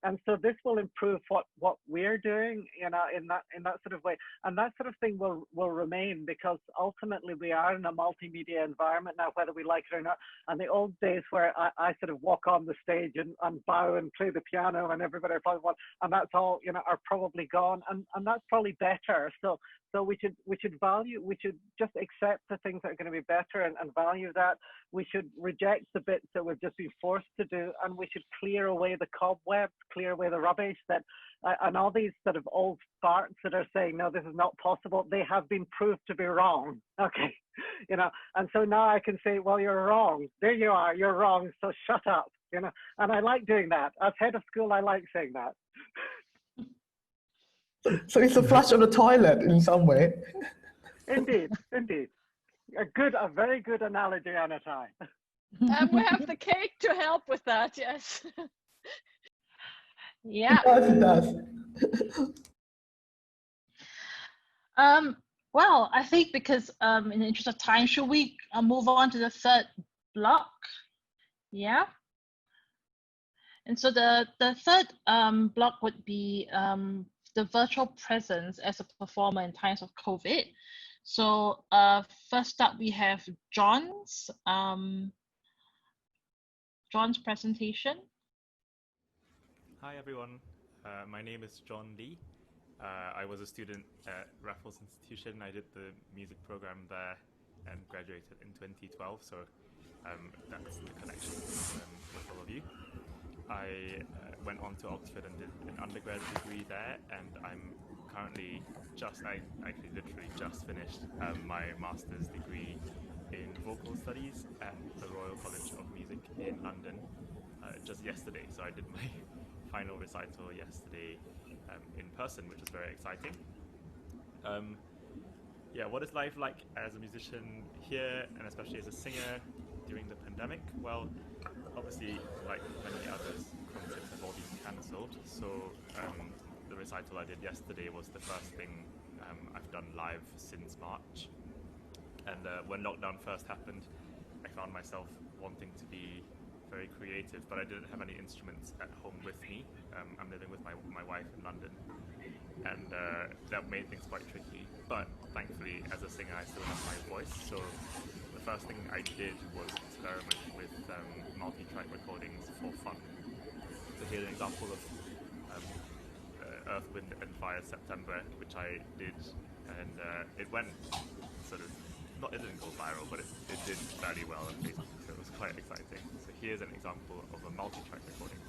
[SPEAKER 20] And so this will improve what we're doing, in that sort of way. And that sort of thing will remain, because ultimately we are in a multimedia environment now, whether we like it or not. And the old days where I sort of walk on the stage and bow and play the piano and everybody probably wants, and that's all, are probably gone. And that's probably better. So we should just accept the things that are going to be better and value that. We should reject the bits that we've just been forced to do, and we should clear away the cobwebs, clear away the rubbish and all these sort of old farts that are saying, no, this is not possible. They have been proved to be wrong. Okay. And so now I can say, well, you're wrong. There you are. You're wrong. So shut up. And I like doing that. As head of school, I like saying that.
[SPEAKER 11] So it's a flush of the toilet in some way.
[SPEAKER 20] Indeed. A very good analogy, Anutai.
[SPEAKER 7] We have the cake to help with that, yes.
[SPEAKER 1] Yeah.
[SPEAKER 11] It does.
[SPEAKER 1] Well, I think because in the interest of time, should we move on to the third block? Yeah. And so the third block would be the virtual presence as a performer in times of COVID. So first up, we have John's John's presentation.
[SPEAKER 4] Hi everyone, my name is John Lee. I was a student at Raffles Institution. I did the music program there and graduated in 2012, so that's the connection with all of you. I went on to Oxford and did an undergrad degree there, and I'm currently I actually literally just finished my master's degree in vocal studies at the Royal College of Music in London just yesterday. So I did my final recital yesterday in person, which was very exciting. Yeah, what is life like as a musician here, and especially as a singer during the pandemic? Well, obviously, like many others, concerts have all been cancelled. So the recital I did yesterday was the first thing I've done live since March. And when lockdown first happened, I found myself wanting to be very creative, but I didn't have any instruments at home with me. I'm living with my wife in London, and that made things quite tricky. But thankfully, as a singer, I still have my voice. So the first thing I did was experiment with multi-track recordings for fun. So here's an example of Earth, Wind and Fire September, which I did, and it went sort of, it didn't go viral, but it did fairly well on Facebook, so it was quite exciting. So here's an example of a multi-track recording.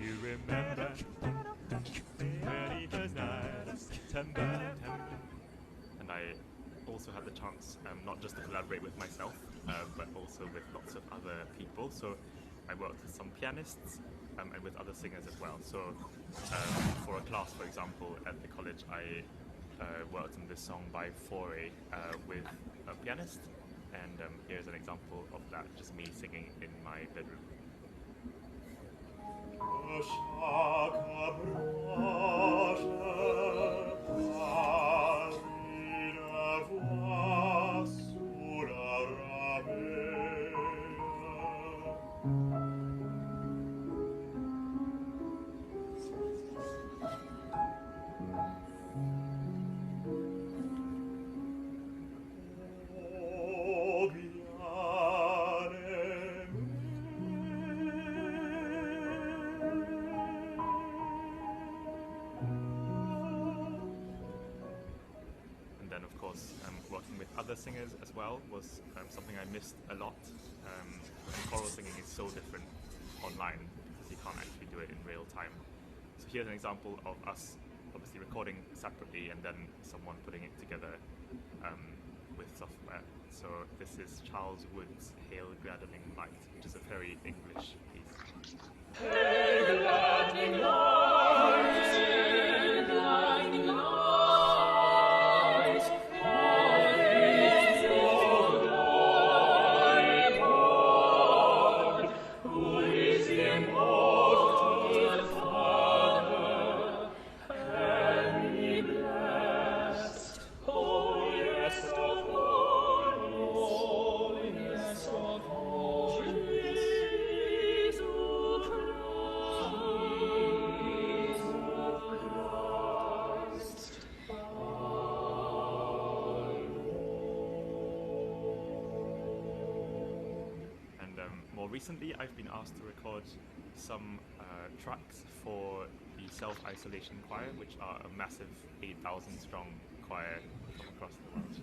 [SPEAKER 4] You remember very first night of September, and I also had the chance not just to collaborate with myself, but also with lots of other people. So I worked with some pianists and with other singers as well. So for a class, for example, at the college, I worked on this song by Foray with a pianist, and here's an example of that, just me singing in my bedroom. Working with other singers as well was something I missed a lot. Choral singing is so different online because you can't actually do it in real time. So here's an example of us obviously recording separately and then someone putting it together with software. So this is Charles Wood's Hail Gladdening Light, which is a very English piece. Hail gladdening light, hail gladdening light. Recently, I've been asked to record some tracks for the Self-Isolation Choir, which are a massive 8,000 strong choir from across the world.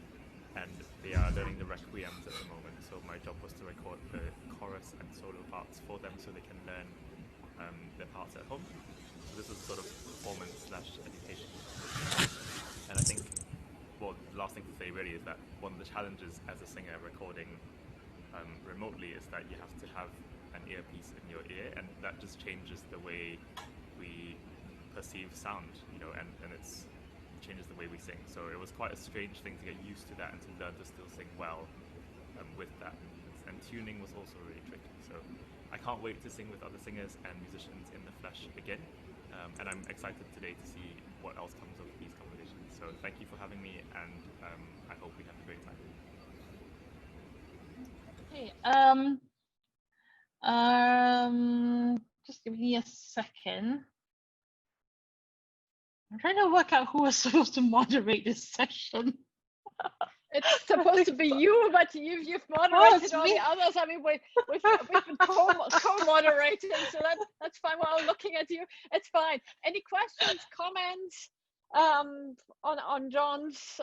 [SPEAKER 4] And they are learning the requiems at the moment, so my job was to record the chorus and solo parts for them so they can learn their parts at home. So this is sort of performance/education. And I think, well, the last thing to say really is that one of the challenges as a singer recording remotely is that you have to have an earpiece in your ear, and that just changes the way we perceive sound, you know, and it changes the way we sing. So it was quite a strange thing to get used to that and to learn to still sing well with that. And tuning was also really tricky. So I can't wait to sing with other singers and musicians in the flesh again. And I'm excited today to see what else comes of these conversations. So thank you for having me, and I hope we have a great time.
[SPEAKER 1] Okay. Just give me a second. I'm trying to work out who was supposed to moderate this session.
[SPEAKER 7] It's supposed to be you, but you've moderated all the others. I mean, we've been co-moderating, so that's fine. We're all looking at you. It's fine. Any questions, comments on John's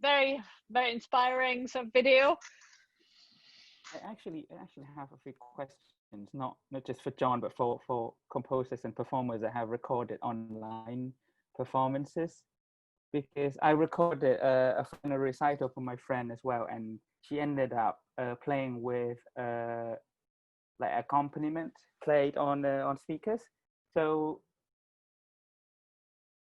[SPEAKER 7] very inspiring video?
[SPEAKER 10] I actually have a few questions, not just for John, but for composers and performers that have recorded online performances. Because I recorded a final recital for my friend as well, and she ended up playing with like accompaniment played on speakers. So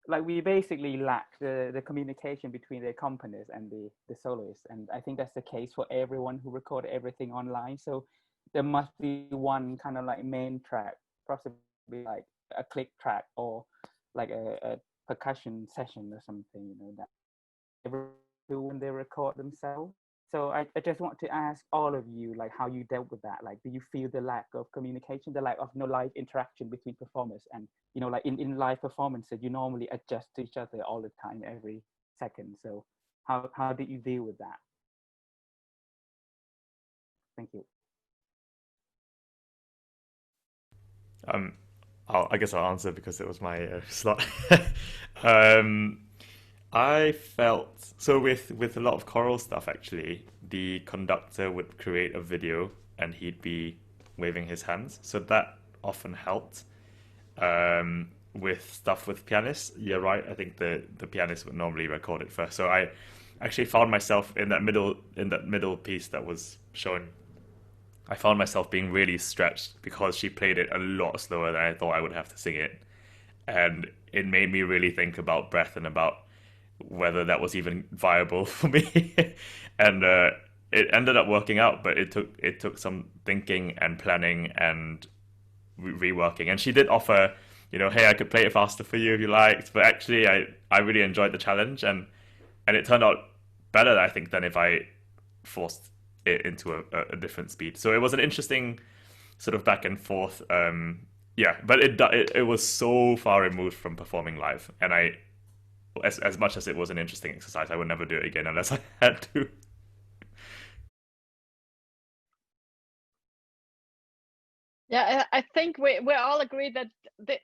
[SPEAKER 10] like we basically lack the communication between the accompanists and the soloists, and I think that's the case for everyone who recorded everything online. So there must be one kind of like main track, possibly like a click track or like a percussion session or something, that everyone do when they record themselves. So I just want to ask all of you, like, how you dealt with that. Like, do you feel the lack of communication, the lack of live interaction between performers? And, like in live performances, you normally adjust to each other all the time, every second. So how did you deal with that? Thank you.
[SPEAKER 4] I guess I'll answer because it was my slot. I felt so with a lot of choral stuff. Actually, the conductor would create a video and he'd be waving his hands, so that often helped. With stuff with pianists, you're right. I think the pianist would normally record it first. So I actually found myself in that middle piece that was shown. I found myself being really stretched because she played it a lot slower than I thought I would have to sing it. And it made me really think about breath and about whether that was even viable for me. And it ended up working out, but it took some thinking and planning and reworking. And she did offer, hey, I could play it faster for you if you liked. But actually, I really enjoyed the challenge, and it turned out better, I think, than if I forced it into a different speed. So it was an interesting sort of back and forth. But it was so far removed from performing live, and as much as it was an interesting exercise, I would never do it again unless I had to.
[SPEAKER 7] Yeah, I think we all agree that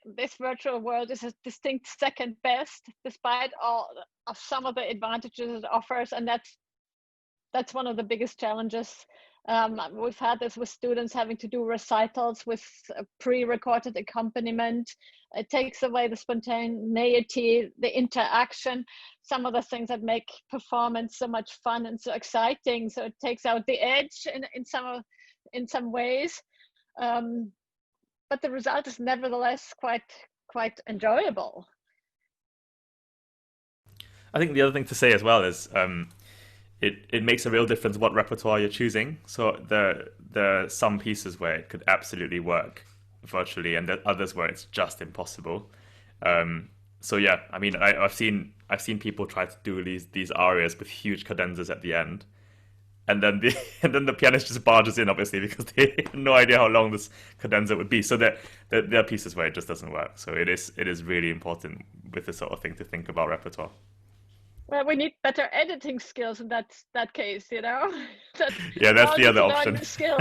[SPEAKER 7] this virtual world is a distinct second best, despite all of some of the advantages it offers, and that's one of the biggest challenges. We've had this with students having to do recitals with pre-recorded accompaniment. It takes away the spontaneity, the interaction, some of the things that make performance so much fun and so exciting. So it takes out the edge in some ways. But the result is nevertheless quite enjoyable.
[SPEAKER 4] I think the other thing to say as well is it makes a real difference what repertoire you're choosing. So there are some pieces where it could absolutely work virtually, and there are others where it's just impossible. So yeah, I mean, I've seen people try to do these arias with huge cadenzas at the end, and then the pianist just barges in, obviously, because they have no idea how long this cadenza would be. So there are pieces where it just doesn't work. So it is really important with this sort of thing to think about repertoire.
[SPEAKER 7] Well, we need better editing skills in that case,
[SPEAKER 4] Yeah, that's the other option.
[SPEAKER 7] Skill.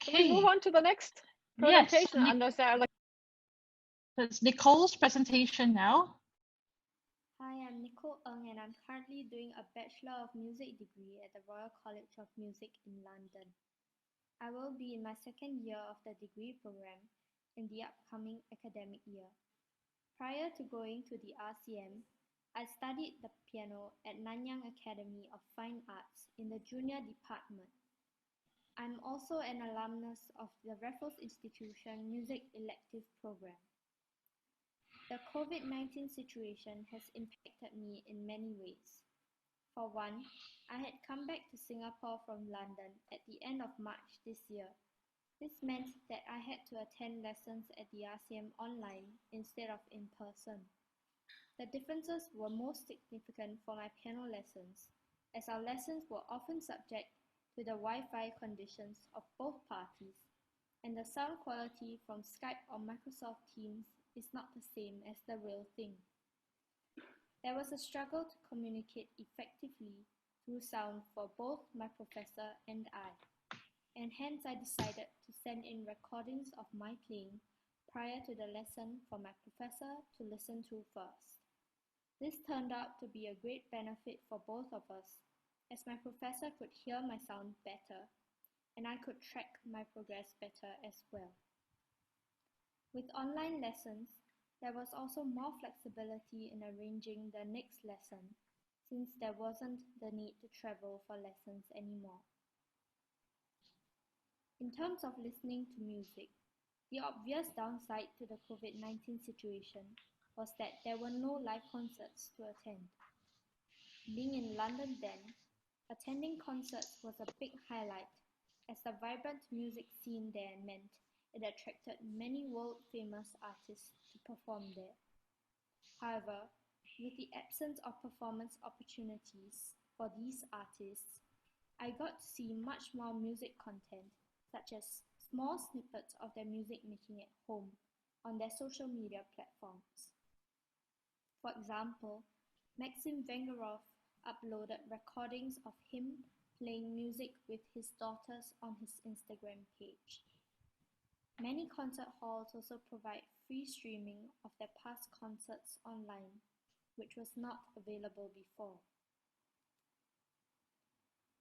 [SPEAKER 7] Can we move on to the next presentation?
[SPEAKER 1] It's Nicole's presentation now.
[SPEAKER 3] Hi, I'm Nicole Ng, and I'm currently doing a Bachelor of Music degree at the Royal College of Music in London. I will be in my second year of the degree program in the upcoming academic year. Prior to going to the RCM, I studied the piano at Nanyang Academy of Fine Arts in the junior department. I'm also an alumnus of the Raffles Institution Music Elective Program. The COVID-19 situation has impacted me in many ways. For one, I had come back to Singapore from London at the end of March this year, This meant that I had to attend lessons at the RCM online instead of in person. The differences were most significant for my piano lessons, as our lessons were often subject to the Wi-Fi conditions of both parties, and the sound quality from Skype or Microsoft Teams is not the same as the real thing. There was a struggle to communicate effectively through sound for both my professor and I, and hence I decided to send in recordings of my playing prior to the lesson for my professor to listen to first. This turned out to be a great benefit for both of us, as my professor could hear my sound better, and I could track my progress better as well. With online lessons, there was also more flexibility in arranging the next lesson, since there wasn't the need to travel for lessons anymore. In terms of listening to music, the obvious downside to the COVID-19 situation was that there were no live concerts to attend. Being in London then, attending concerts was a big highlight, as the vibrant music scene there meant it attracted many world-famous artists to perform there. However, with the absence of performance opportunities for these artists, I got to see much more music content, such as small snippets of their music making at home on their social media platforms. For example, Maxim Vengerov uploaded recordings of him playing music with his daughters on his Instagram page. Many concert halls also provide free streaming of their past concerts online, which was not available before.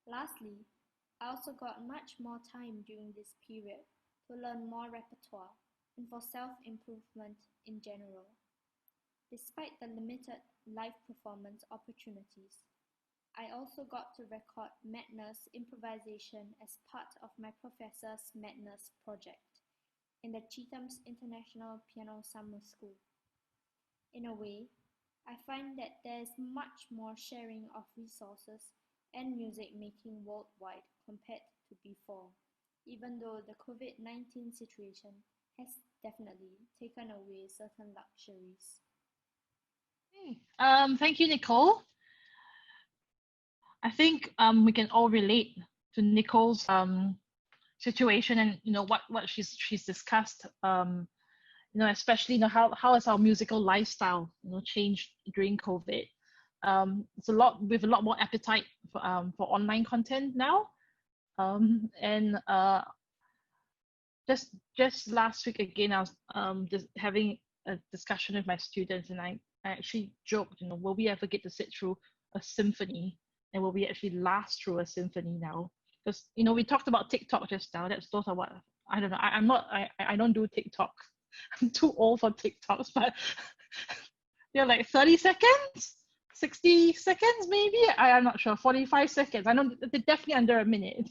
[SPEAKER 3] Lastly, I also got much more time during this period to learn more repertoire and for self-improvement in general. Despite the limited live performance opportunities, I also got to record Madness improvisation as part of my professor's Madness project in the Chetham's International Piano Summer School. In a way, I find that there is much more sharing of resources and music making worldwide compared to before, even though the COVID-19 situation has definitely taken away certain luxuries.
[SPEAKER 1] Thank you, Nicole. I think we can all relate to Nicole's situation, and what she's discussed. Especially how has our musical lifestyle changed during COVID. It's a lot more appetite for online content now, and just last week again, I was just having a discussion with my students, and I actually joked, will we ever get to sit through a symphony, and will we actually last through a symphony now? Because we talked about TikTok just now. Those are what I don't know. I don't do TikTok. I'm too old for TikToks, but they're like 30 seconds, 60 seconds maybe. I'm not sure. 45 seconds. I know they're definitely under a minute,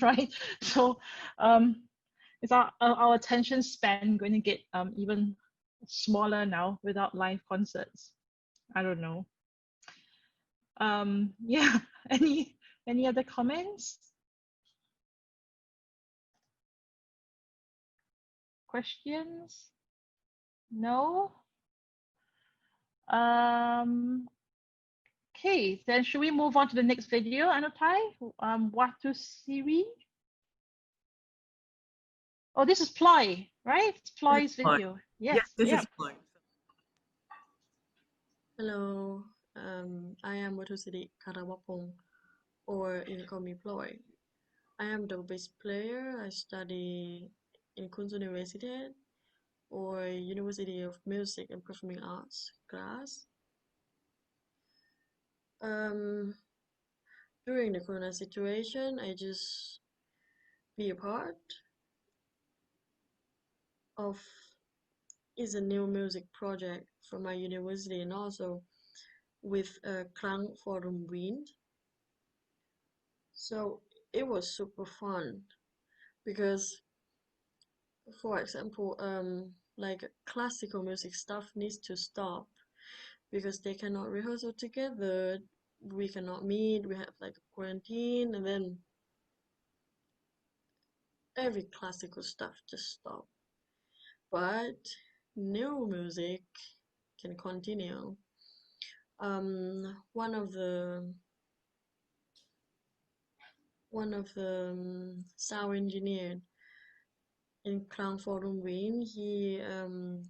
[SPEAKER 1] right? So is our attention span going to get even smaller now without live concerts? I don't know. Yeah. Any other comments? Questions? No? Okay, then should we move on to the next video, Anutai? Watu Siri? Oh, this is Ploy, right? It's Ploy's video. Yes,
[SPEAKER 5] this is Ploy. Hello, I am Watusiri Karawapong, or you can call me Ploy. I am the bass player. I study in Kunz University, or University of Music and Performing Arts class. During the Corona situation, I just be a part of is a new music project from my university, and also with Klang Forum Wind. So it was super fun because, for example, like classical music stuff needs to stop because they cannot rehearse together. We cannot meet. We have like quarantine, and then every classical stuff just stopped. But new music can continue. One of the sound engineer in Klankforum Wien, he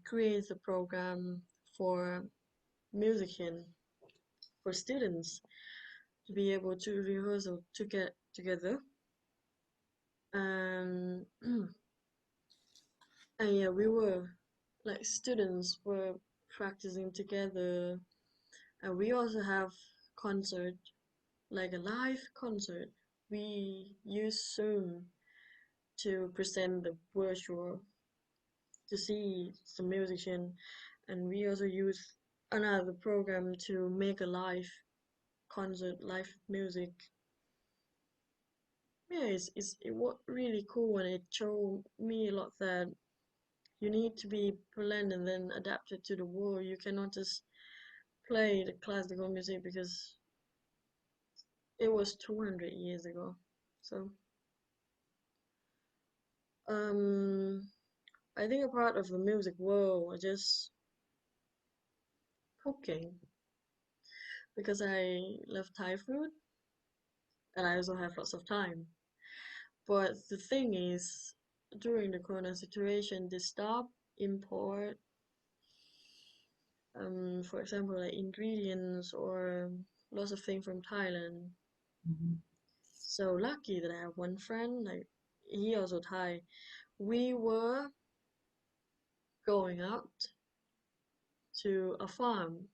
[SPEAKER 5] creates a program for musicians, for students to be able to rehearse to get together. And yeah, we were like students were practicing together, and we also have concert, like a live concert. We use Zoom to present the virtual to see some musician, and we also use another program to make a live concert, live music. Yeah, it was really cool, and it showed me a lot that you need to be blended and then adapted to the world. You cannot just play the classical music because it was 200 years ago. So I think a part of the music world was just cooking, because I love Thai food and I also have lots of time. But the thing is, during the Corona situation, they stopped import, for example, like ingredients or lots of things from Thailand. So lucky that I have one friend, like he also Thai. We were going out to a farm,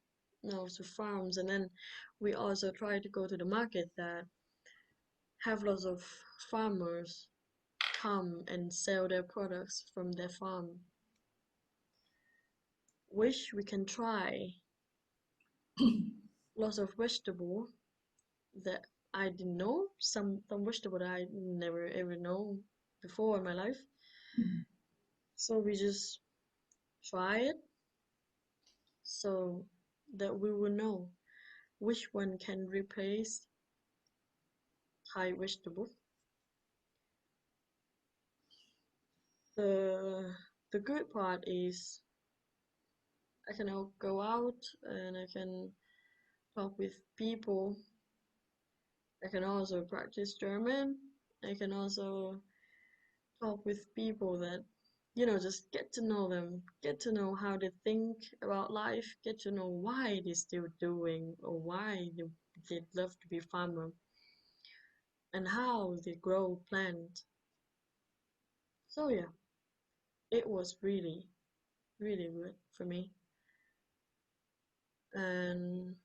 [SPEAKER 5] to farms, and then we also try to go to the market that have lots of farmers come and sell their products from their farm, which we can try lots of vegetable that I didn't know, some vegetable that I never ever know before in my life. So we just try it so that we will know which one can replace Thai vegetable. The good part is I can now go out and I can talk with people. I can also practice German. I can also talk with people that, just get to know them, get to know how they think about life, get to know why they're still doing or why they love to be farmer and how they grow plant. So yeah, it was really, really good for me. And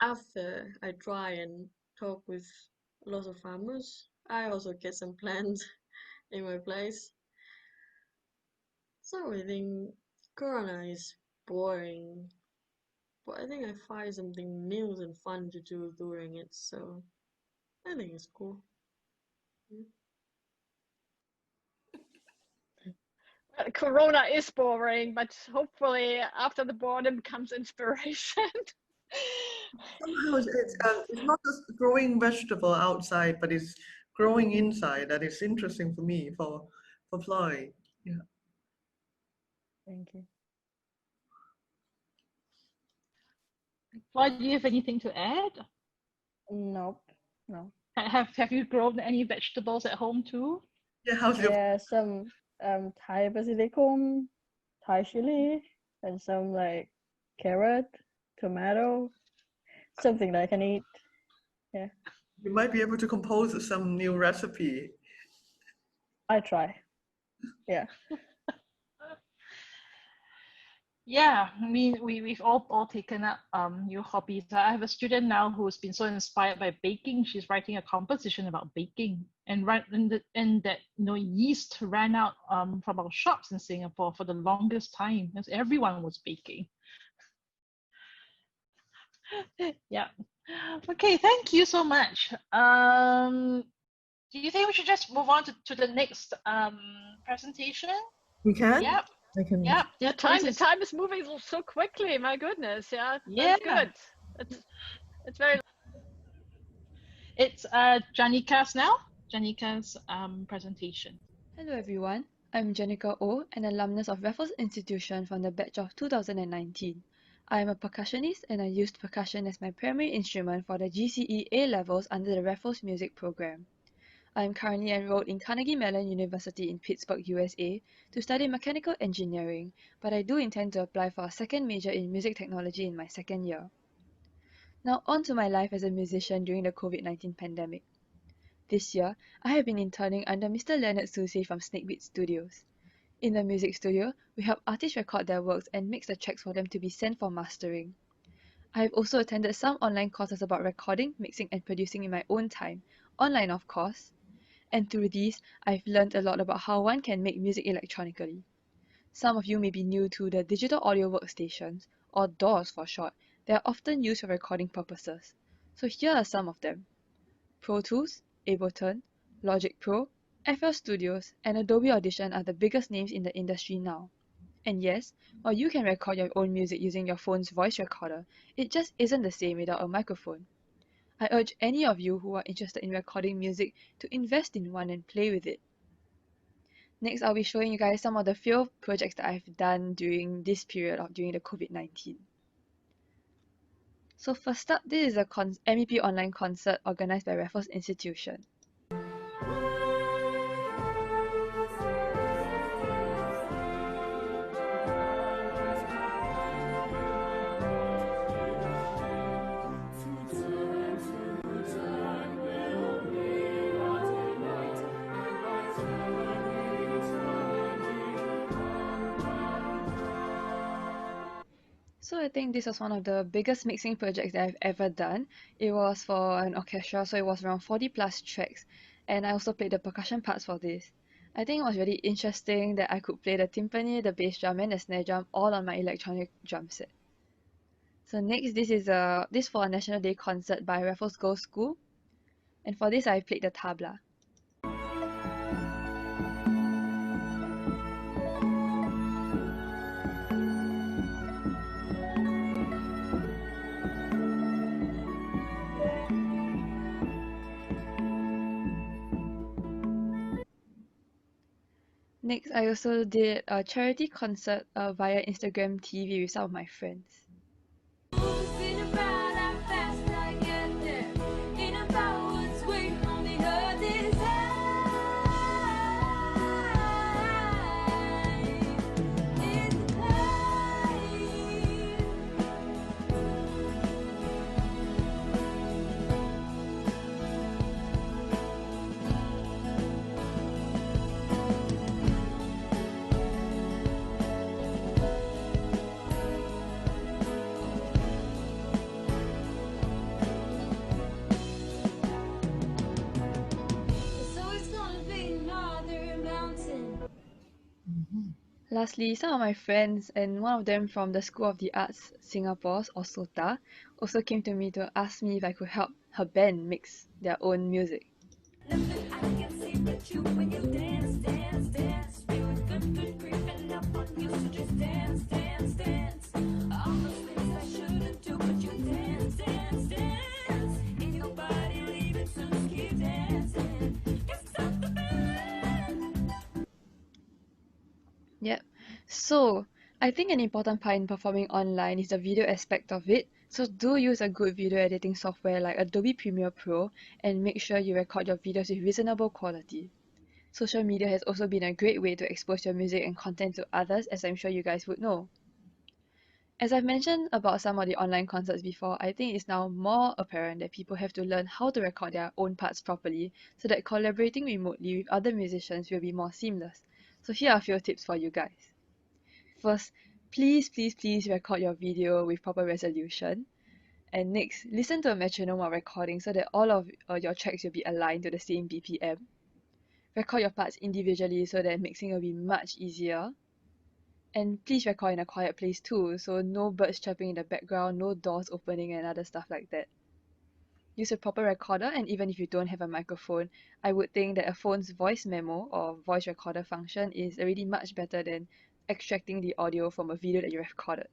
[SPEAKER 5] after I try and talk with lots of farmers, I also get some plants in my place. So I think Corona is boring, but I think I find something new and fun to do during it, so I think it's cool.
[SPEAKER 7] Corona is boring, but hopefully after the boredom comes inspiration.
[SPEAKER 11] Somehow it's not just growing vegetable outside, but it's growing inside. That is interesting for me, for Floyd. Yeah.
[SPEAKER 14] Thank you.
[SPEAKER 1] Floyd, do you have anything to add?
[SPEAKER 14] Nope. No.
[SPEAKER 1] Have you grown any vegetables at home too?
[SPEAKER 11] Yeah, how's your...
[SPEAKER 14] Yeah, some Thai basilicum, Thai chili, and some like carrot, tomato, something that I can eat. Yeah.
[SPEAKER 11] You might be able to compose some new recipe.
[SPEAKER 14] I try. Yeah.
[SPEAKER 1] Yeah, I mean, we've all taken up new hobbies. I have a student now who's been so inspired by baking. She's writing a composition about baking, and that yeast ran out from our shops in Singapore for the longest time, because everyone was baking. Yeah. Okay, thank you so much. Do you think we should just move on to the next presentation?
[SPEAKER 11] We can?
[SPEAKER 1] Yep.
[SPEAKER 11] I can.
[SPEAKER 1] Yep.
[SPEAKER 7] Yeah, time is moving so quickly. My goodness. Yeah. That's good. It's very.
[SPEAKER 1] It's Janika's now. Janika's presentation.
[SPEAKER 8] Hello everyone, I'm Janika Oh, an alumnus of Raffles Institution from the batch of 2019. I am a percussionist and I used percussion as my primary instrument for the GCE A-levels under the Raffles Music Program. I am currently enrolled in Carnegie Mellon University in Pittsburgh, USA to study mechanical engineering, but I do intend to apply for a second major in music technology in my second year. Now on to my life as a musician during the COVID-19 pandemic. This year, I have been interning under Mr. Leonard Susi from Snakebeat Studios. In the music studio, we help artists record their works and mix the tracks for them to be sent for mastering. I have also attended some online courses about recording, mixing and producing in my own time, online of course. And through these, I've learned a lot about how one can make music electronically. Some of you may be new to the digital audio workstations, or DAWs for short, that are often used for recording purposes. So here are some of them. Pro Tools, Ableton, Logic Pro, FL Studios, and Adobe Audition are the biggest names in the industry now. And yes, while you can record your own music using your phone's voice recorder, it just isn't the same without a microphone. I urge any of you who are interested in recording music to invest in one and play with it. Next, I'll be showing you guys some of the field projects that I've done during this period during the COVID-19. So first up, this is a MEP online concert organized by Raffles Institution. So I think this was one of the biggest mixing projects that I've ever done. It was for an orchestra, so it was around 40 plus tracks, and I also played the percussion parts for this. I think it was really interesting that I could play the timpani, the bass drum, and the snare drum all on my electronic drum set. So next, this for a National Day concert by Raffles Girls' School, and for this I played the tabla. Next, I also did a charity concert via Instagram TV with some of my friends. Lastly, some of my friends, and one of them from the School of the Arts Singapore, or SOTA, also came to me to ask me if I could help her band mix their own music. Yep. So, I think an important part in performing online is the video aspect of it. So do use a good video editing software like Adobe Premiere Pro and make sure you record your videos with reasonable quality. Social media has also been a great way to expose your music and content to others, as I'm sure you guys would know. As I've mentioned about some of the online concerts before, I think it's now more apparent that people have to learn how to record their own parts properly so that collaborating remotely with other musicians will be more seamless. So here are a few tips for you guys. First, please record your video with proper resolution. And next, listen to a metronome while recording so that all of your tracks will be aligned to the same BPM. Record your parts individually so that mixing will be much easier. And please record in a quiet place too, so no birds chirping in the background, no doors opening and other stuff like that. Use a proper recorder, and even if you don't have a microphone, I would think that a phone's voice memo or voice recorder function is already much better than extracting the audio from a video that you have recorded.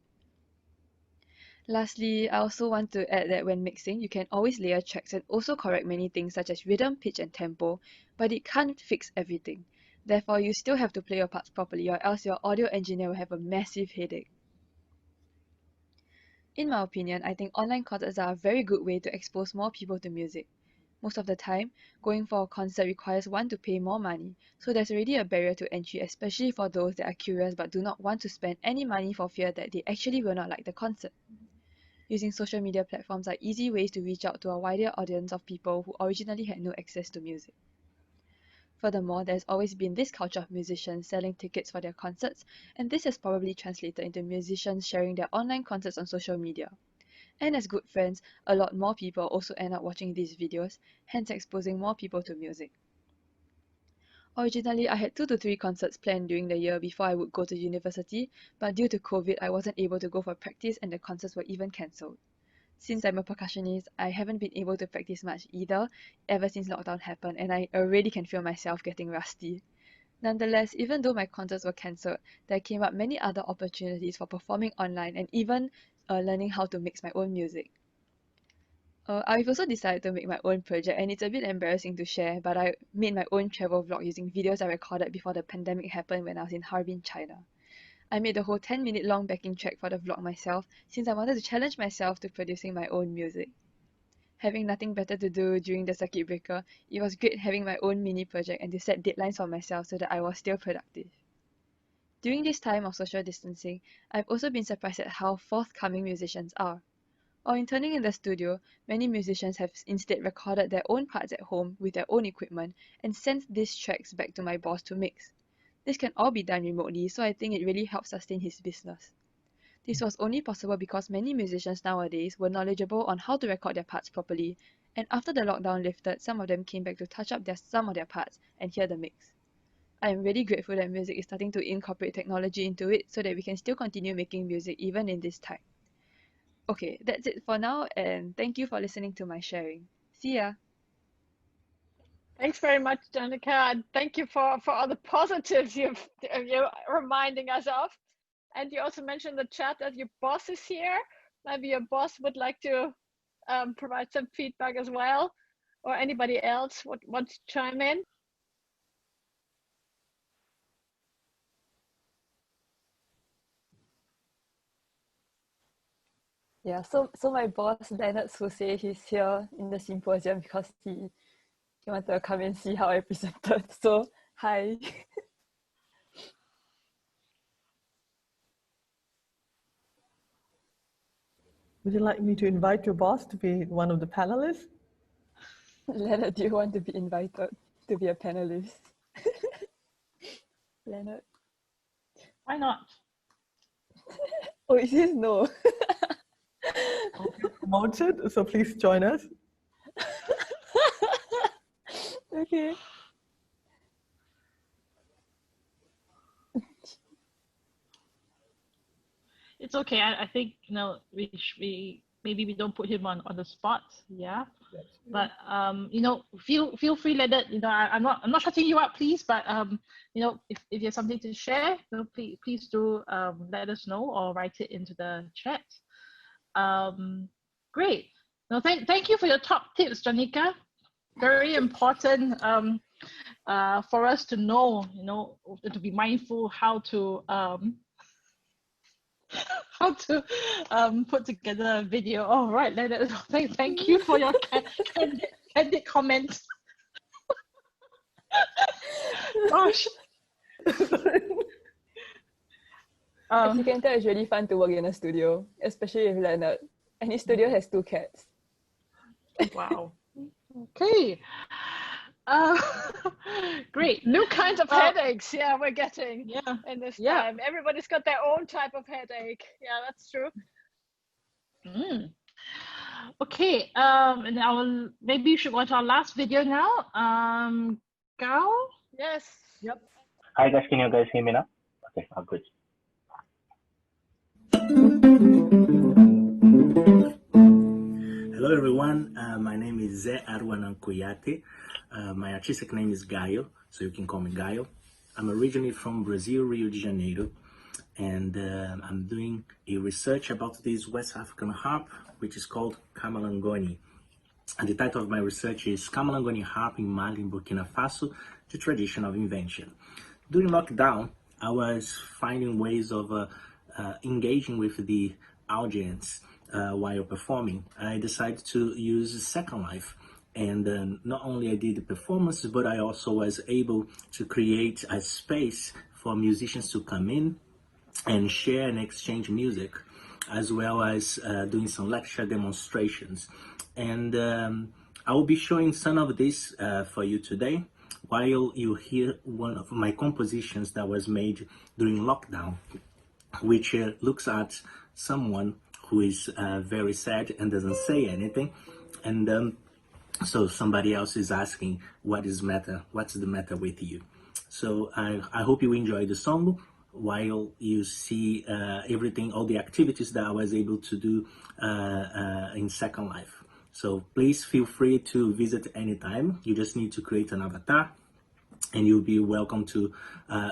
[SPEAKER 8] Lastly, I also want to add that when mixing, you can always layer tracks and also correct many things such as rhythm, pitch, and tempo, but it can't fix everything. Therefore, you still have to play your parts properly, or else your audio engineer will have a massive headache. In my opinion, I think online concerts are a very good way to expose more people to music. Most of the time, going for a concert requires one to pay more money, so there's already a barrier to entry, especially for those that are curious but do not want to spend any money for fear that they actually will not like the concert. Using social media platforms are easy ways to reach out to a wider audience of people who originally had no access to music. Furthermore, there's always been this culture of musicians selling tickets for their concerts, and this has probably translated into musicians sharing their online concerts on social media. And as good friends, a lot more people also end up watching these videos, hence exposing more people to music. Originally, I had 2 to 3 concerts planned during the year before I would go to university, but due to COVID, I wasn't able to go for practice and the concerts were even cancelled. Since I'm a percussionist, I haven't been able to practice much either ever since lockdown happened, and I already can feel myself getting rusty. Nonetheless, even though my concerts were cancelled, there came up many other opportunities for performing online and even learning how to mix my own music. I've also decided to make my own project, and it's a bit embarrassing to share, but I made my own travel vlog using videos I recorded before the pandemic happened when I was in Harbin, China. I made the whole 10-minute long backing track for the vlog myself since I wanted to challenge myself to producing my own music. Having nothing better to do during the circuit breaker, it was great having my own mini project and to set deadlines for myself so that I was still productive. During this time of social distancing, I've also been surprised at how forthcoming musicians are. Or interning in the studio, many musicians have instead recorded their own parts at home with their own equipment and sent these tracks back to my boss to mix. This can all be done remotely, so I think it really helps sustain his business. This was only possible because many musicians nowadays were knowledgeable on how to record their parts properly, and after the lockdown lifted, some of them came back to touch up some of their parts and hear the mix. I am really grateful that music is starting to incorporate technology into it so that we can still continue making music even in this time. Okay, that's it for now, and thank you for listening to my sharing. See ya!
[SPEAKER 7] Thanks very much, Janica, and thank you for all the positives you're reminding us of. And you also mentioned in the chat that your boss is here. Maybe your boss would like to provide some feedback as well, or anybody else wants to chime in.
[SPEAKER 8] Yeah, so my boss, Leonard Suse, he's here in the symposium because he wanted to come and see how I presented. So, hi.
[SPEAKER 11] Would you like me to invite your boss to be one of the panelists?
[SPEAKER 8] Leonard, do you want to be invited to be a panelist? Leonard?
[SPEAKER 1] Why not?
[SPEAKER 8] Oh, it says no.
[SPEAKER 11] Promoted, so please join us.
[SPEAKER 8] Okay.
[SPEAKER 1] It's okay. I think we maybe we don't put him on the spot. Yeah. But feel free, Leonard. I'm not shutting you up, please. But if you have something to share, please do let us know or write it into the chat. Great. No, thank you for your top tips, Janica. Very important for us to know, to be mindful how to put together a video. All right, Leonard. Thank you for your candid comments. Gosh.
[SPEAKER 8] As you can tell, it's really fun to work in a studio, especially with Leonard. And his studio has 2 cats.
[SPEAKER 1] Wow. Okay. Great.
[SPEAKER 7] New kinds of headaches, we're getting in this time. Everybody's got their own type of headache. Yeah, that's true.
[SPEAKER 1] Okay. And maybe you should go to our last video now. Gao?
[SPEAKER 7] Yes.
[SPEAKER 1] Yep.
[SPEAKER 17] Hi guys, can you guys hear me now? Okay, good. Hello everyone, my name is Zé Arwanan Koyate. My artistic name is Gaio, so you can call me Gaio. I'm originally from Brazil, Rio de Janeiro, and I'm doing a research about this West African harp, which is called Kamalangoni. And the title of my research is Kamalangoni Harp in Mali and Burkina Faso, the Tradition of Invention. During lockdown, I was finding ways of engaging with the audience while performing. I decided to use Second Life. And not only I did the performance, but I also was able to create a space for musicians to come in and share and exchange music, as well as doing some lecture demonstrations. And I will be showing some of this for you today, while you hear one of my compositions that was made during lockdown, which looks at someone who is very sad and doesn't say anything. And so somebody else is asking, what's the matter with you? So I hope you enjoy the song while you see everything, all the activities that I was able to do in Second Life. So please feel free to visit anytime. You just need to create an avatar and you'll be welcome to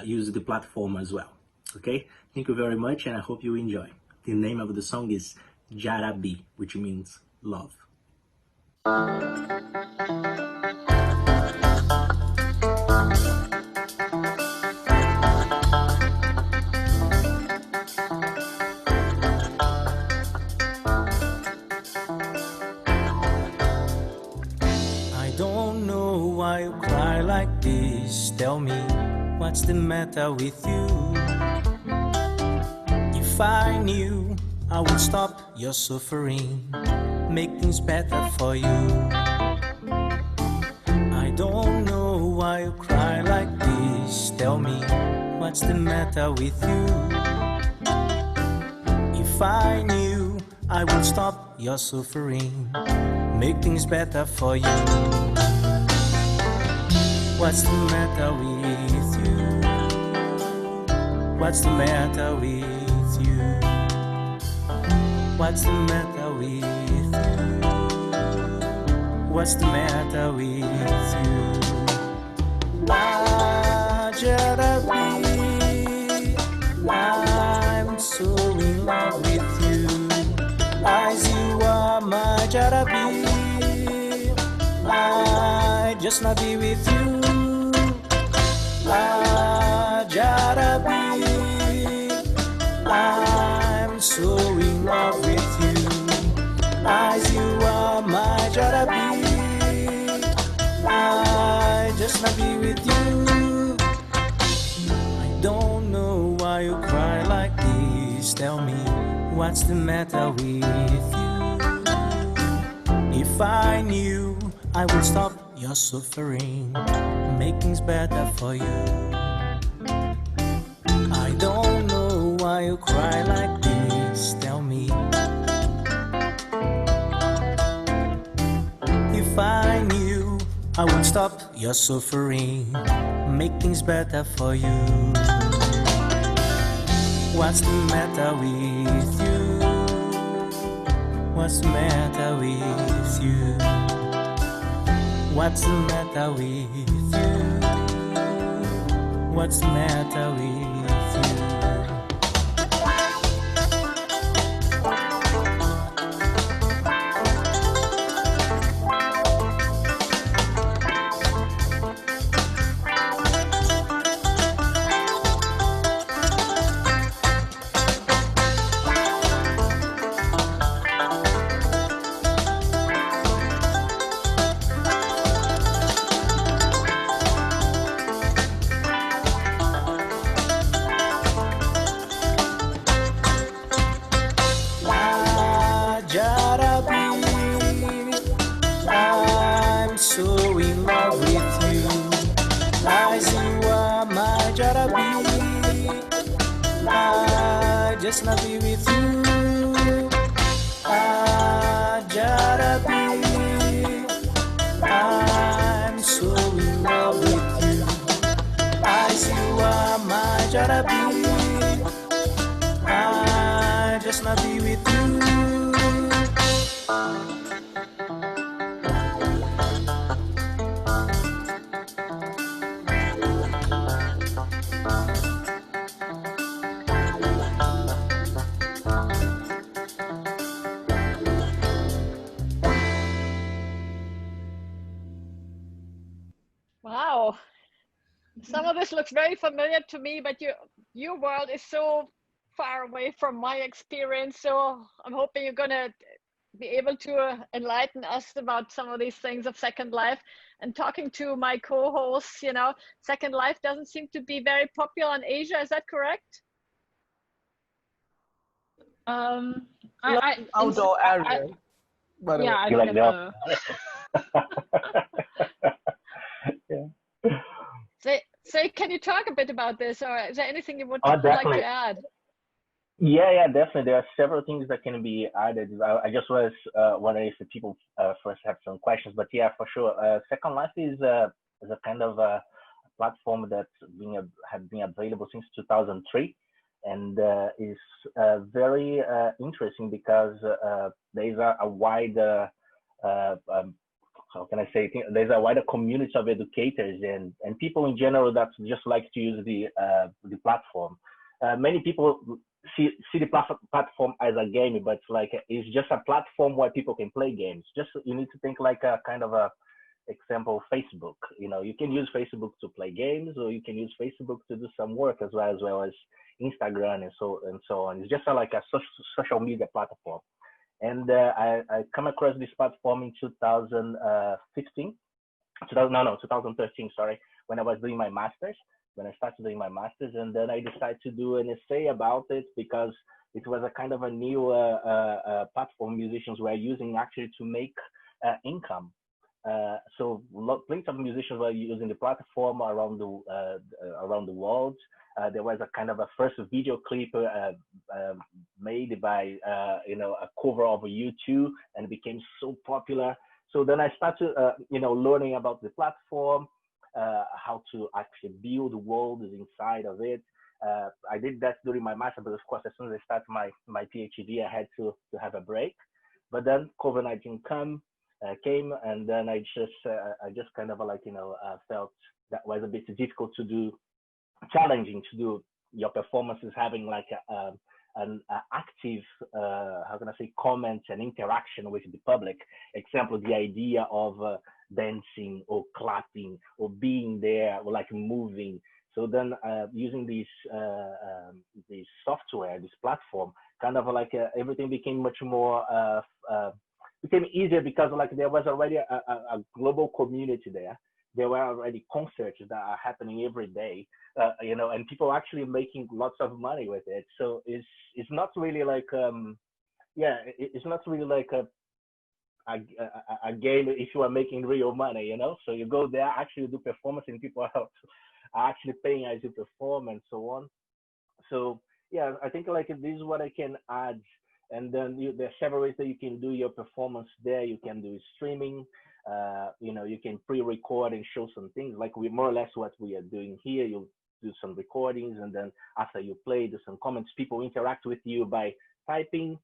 [SPEAKER 17] use the platform as well. Okay, thank you very much and I hope you enjoy. The name of the song is Jarabi, which means love.
[SPEAKER 16] I don't know why you cry like this. Tell me, what's the matter with you? If I knew, I would stop your suffering, make things better for you. I don't know why you cry like this. Tell me, what's the matter with you? If I knew, I would stop your suffering, make things better for you. What's the matter with you? What's the matter with you? What's the matter with you? What's the matter with you? Jarabi, I'm so in love with you. As you are my Jarabi, I just not be with you. Jarabi, I'm so in love with you. As you are my Jarabi, I just not be with you. I don't know why you cry like this. Tell me, what's the matter with you? If I knew, I would stop your suffering, make things better for you. I don't know why you cry like this. Tell me. If I knew, I would stop your suffering, make things better for you. What's the matter with you? What's the matter with you? What's the matter with you? What's the matter with you? I'm so in love with you. As you are my Jarabi, I just not be with you. Jarabi, I'm so in love with you. As you are my Jarabi, I just not be with you.
[SPEAKER 7] Wow. Some of this looks very familiar to me, but your world is so far away from my experience. So I'm hoping you're gonna be able to enlighten us about some of these things of Second Life. And talking to my co-hosts, you know, Second Life doesn't seem to be very popular in Asia. Is that correct?
[SPEAKER 11] Outdoor area. By the way.
[SPEAKER 1] Yeah,
[SPEAKER 19] You
[SPEAKER 1] I've
[SPEAKER 19] like
[SPEAKER 1] never.
[SPEAKER 7] So can you talk a bit about this, or is there anything you would
[SPEAKER 19] Oh,
[SPEAKER 7] like
[SPEAKER 19] definitely.
[SPEAKER 7] to add?
[SPEAKER 19] Yeah, definitely. There are several things that can be added. I just was wondering if the people first have some questions, but yeah, for sure. Second Life is a kind of a platform that's has been available since 2003, and is very interesting because there is a wide how can I say, there's a wider community of educators and people in general that just like to use the platform. Many people see the platform as a game, but it's just a platform where people can play games. Just you need to think like a kind of a example, Facebook. You know, you can use Facebook to play games, or you can use Facebook to do some work as well as Instagram and so on. It's just like a social media platform. And I come across this platform in 2013, sorry, when I was doing my master's, when I started doing my master's, and then I decided to do an essay about it because it was a kind of a new platform musicians were using actually to make income. So plenty of musicians were using the platform around the world. There was a kind of a first video clip made by a cover of a U2, and it became so popular. So then I started learning about the platform, how to actually build worlds inside of it. I did that during my master, but of course, as soon as I started my PhD, I had to have a break. But then COVID-19 came, and then I just kind of felt that was a bit difficult to do, challenging to do your performances, having like an active, how can I say, comments and interaction with the public. Example, the idea of dancing or clapping or being there or like moving. So then using this software, this platform, kind of like everything became much more, became easier because like there was already a global community there. There were already concerts that are happening every day, and people actually making lots of money with it. So it's not really like it's not really like a game if you are making real money, So you go there, actually do performance, and people are actually paying as you perform and so on. So yeah, I think like this is what I can add. And then there are several ways that you can do your performance there. You can do streaming. You can pre-record and show some things like more or less what we are doing here. You do some recordings, and then after you play, do some comments. People interact with you by typing.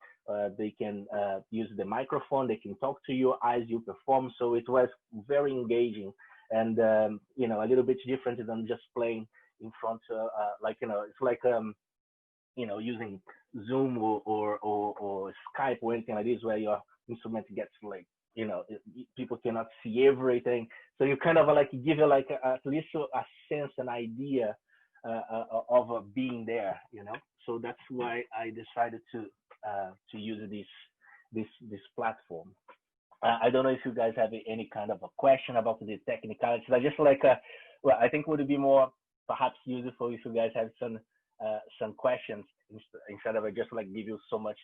[SPEAKER 19] They can use the microphone. They can talk to you as you perform. So it was very engaging, and a little bit different than just playing in front. It's like using Zoom or Skype or anything like this, where your instrument gets like, people cannot see everything. So you kind of like give you like at least a sense, an idea of being there, So that's why I decided to use this platform. I don't know if you guys have any kind of a question about the technicalities. I just like, I think would be more perhaps useful if you guys have some questions instead of just like give you so much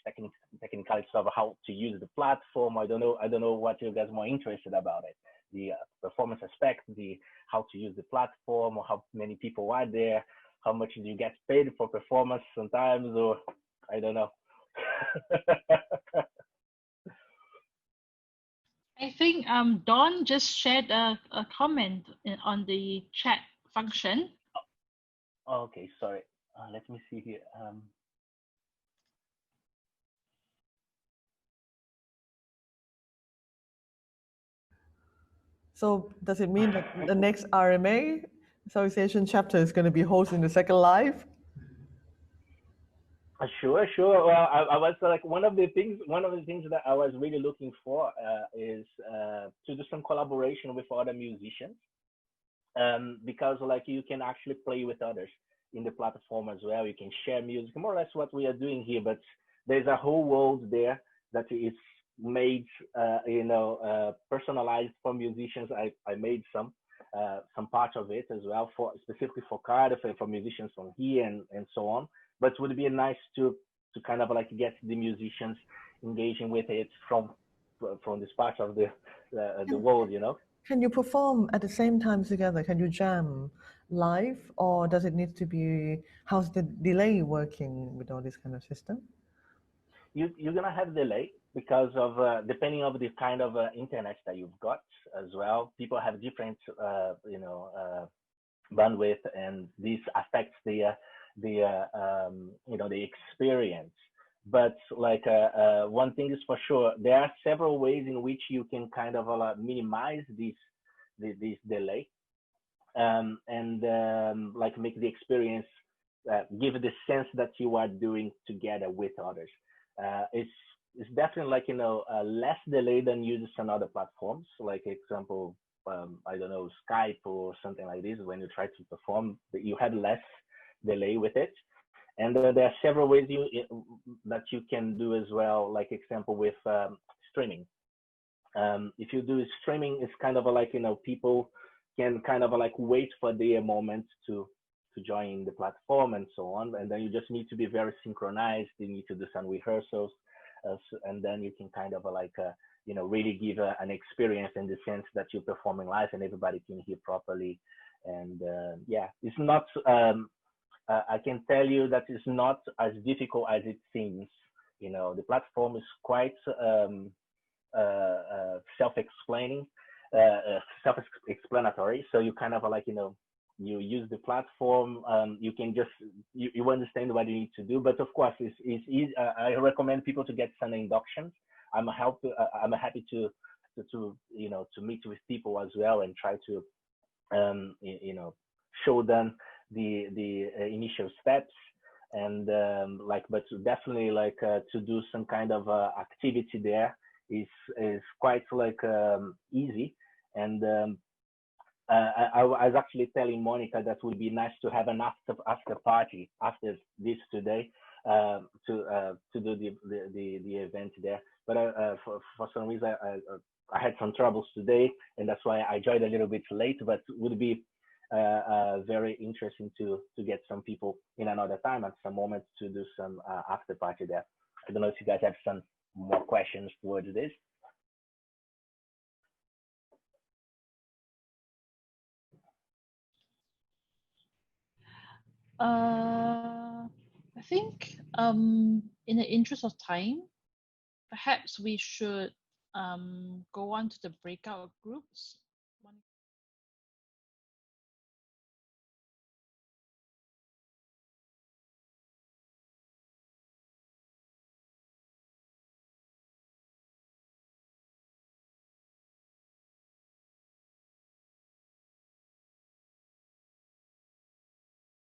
[SPEAKER 19] technicalities of how to use the platform. I don't know what you guys are more interested about it. The performance aspect, the how to use the platform, or how many people are there, how much do you get paid for performance sometimes, or I don't know.
[SPEAKER 1] I think Dawn just shared a comment on the chat function.
[SPEAKER 19] Okay, sorry. Let me see here.
[SPEAKER 11] So does it mean that the next RMA Association chapter is going to be hosting the Second Life?
[SPEAKER 19] Sure. Well, I was like one of the things that I was really looking for is to do some collaboration with other musicians. because like you can actually play with others in the platform as well. You can share music, more or less what we are doing here, but there's a whole world there that is made, personalized for musicians. I made some part of it as well, for specifically for Cardiff and for musicians from here and so on. But it would be nice to kind of like get the musicians engaging with it from this part of the world, you know.
[SPEAKER 11] Can you perform at the same time together? Can you jam live, or does it need to be, how's the delay working with all this kind of system?
[SPEAKER 19] You're gonna have delay because of depending on the kind of internet that you've got as well. People have different bandwidth, and this affects the experience. But like one thing is for sure, there are several ways in which you can kind of minimize this delay, and like make the experience give the sense that you are doing together with others. It's definitely like less delay than used on other platforms, like example I don't know, Skype or something like this. When you try to perform, you have less delay with it. And there are several ways that you can do as well, like example with streaming. If you do streaming, it's kind of like, people can kind of like wait for their moment to join the platform and so on. And then you just need to be very synchronized. You need to do some rehearsals. And then you can kind of like, really give an experience in the sense that you're performing live and everybody can hear properly. And yeah, it's not, I can tell you that it's not as difficult as it seems. The platform is quite self-explaining, self-explanatory. So you kind of like, you use the platform, you can just, you understand what you need to do. But of course, it's easy. I recommend people to get some inductions. I'm happy to meet with people as well and try to, show them the initial steps, and but definitely like to do some kind of activity there is quite like easy. And I was actually telling Monica that would be nice to have an after party after this today, to do the event there. But for some reason I had some troubles today, and that's why I joined a little bit late. But it would be very interesting to get some people in another time at some moment to do some after party there. I don't know if you guys have some more questions towards this.
[SPEAKER 1] I think in the interest of time, perhaps we should go on to the breakout groups.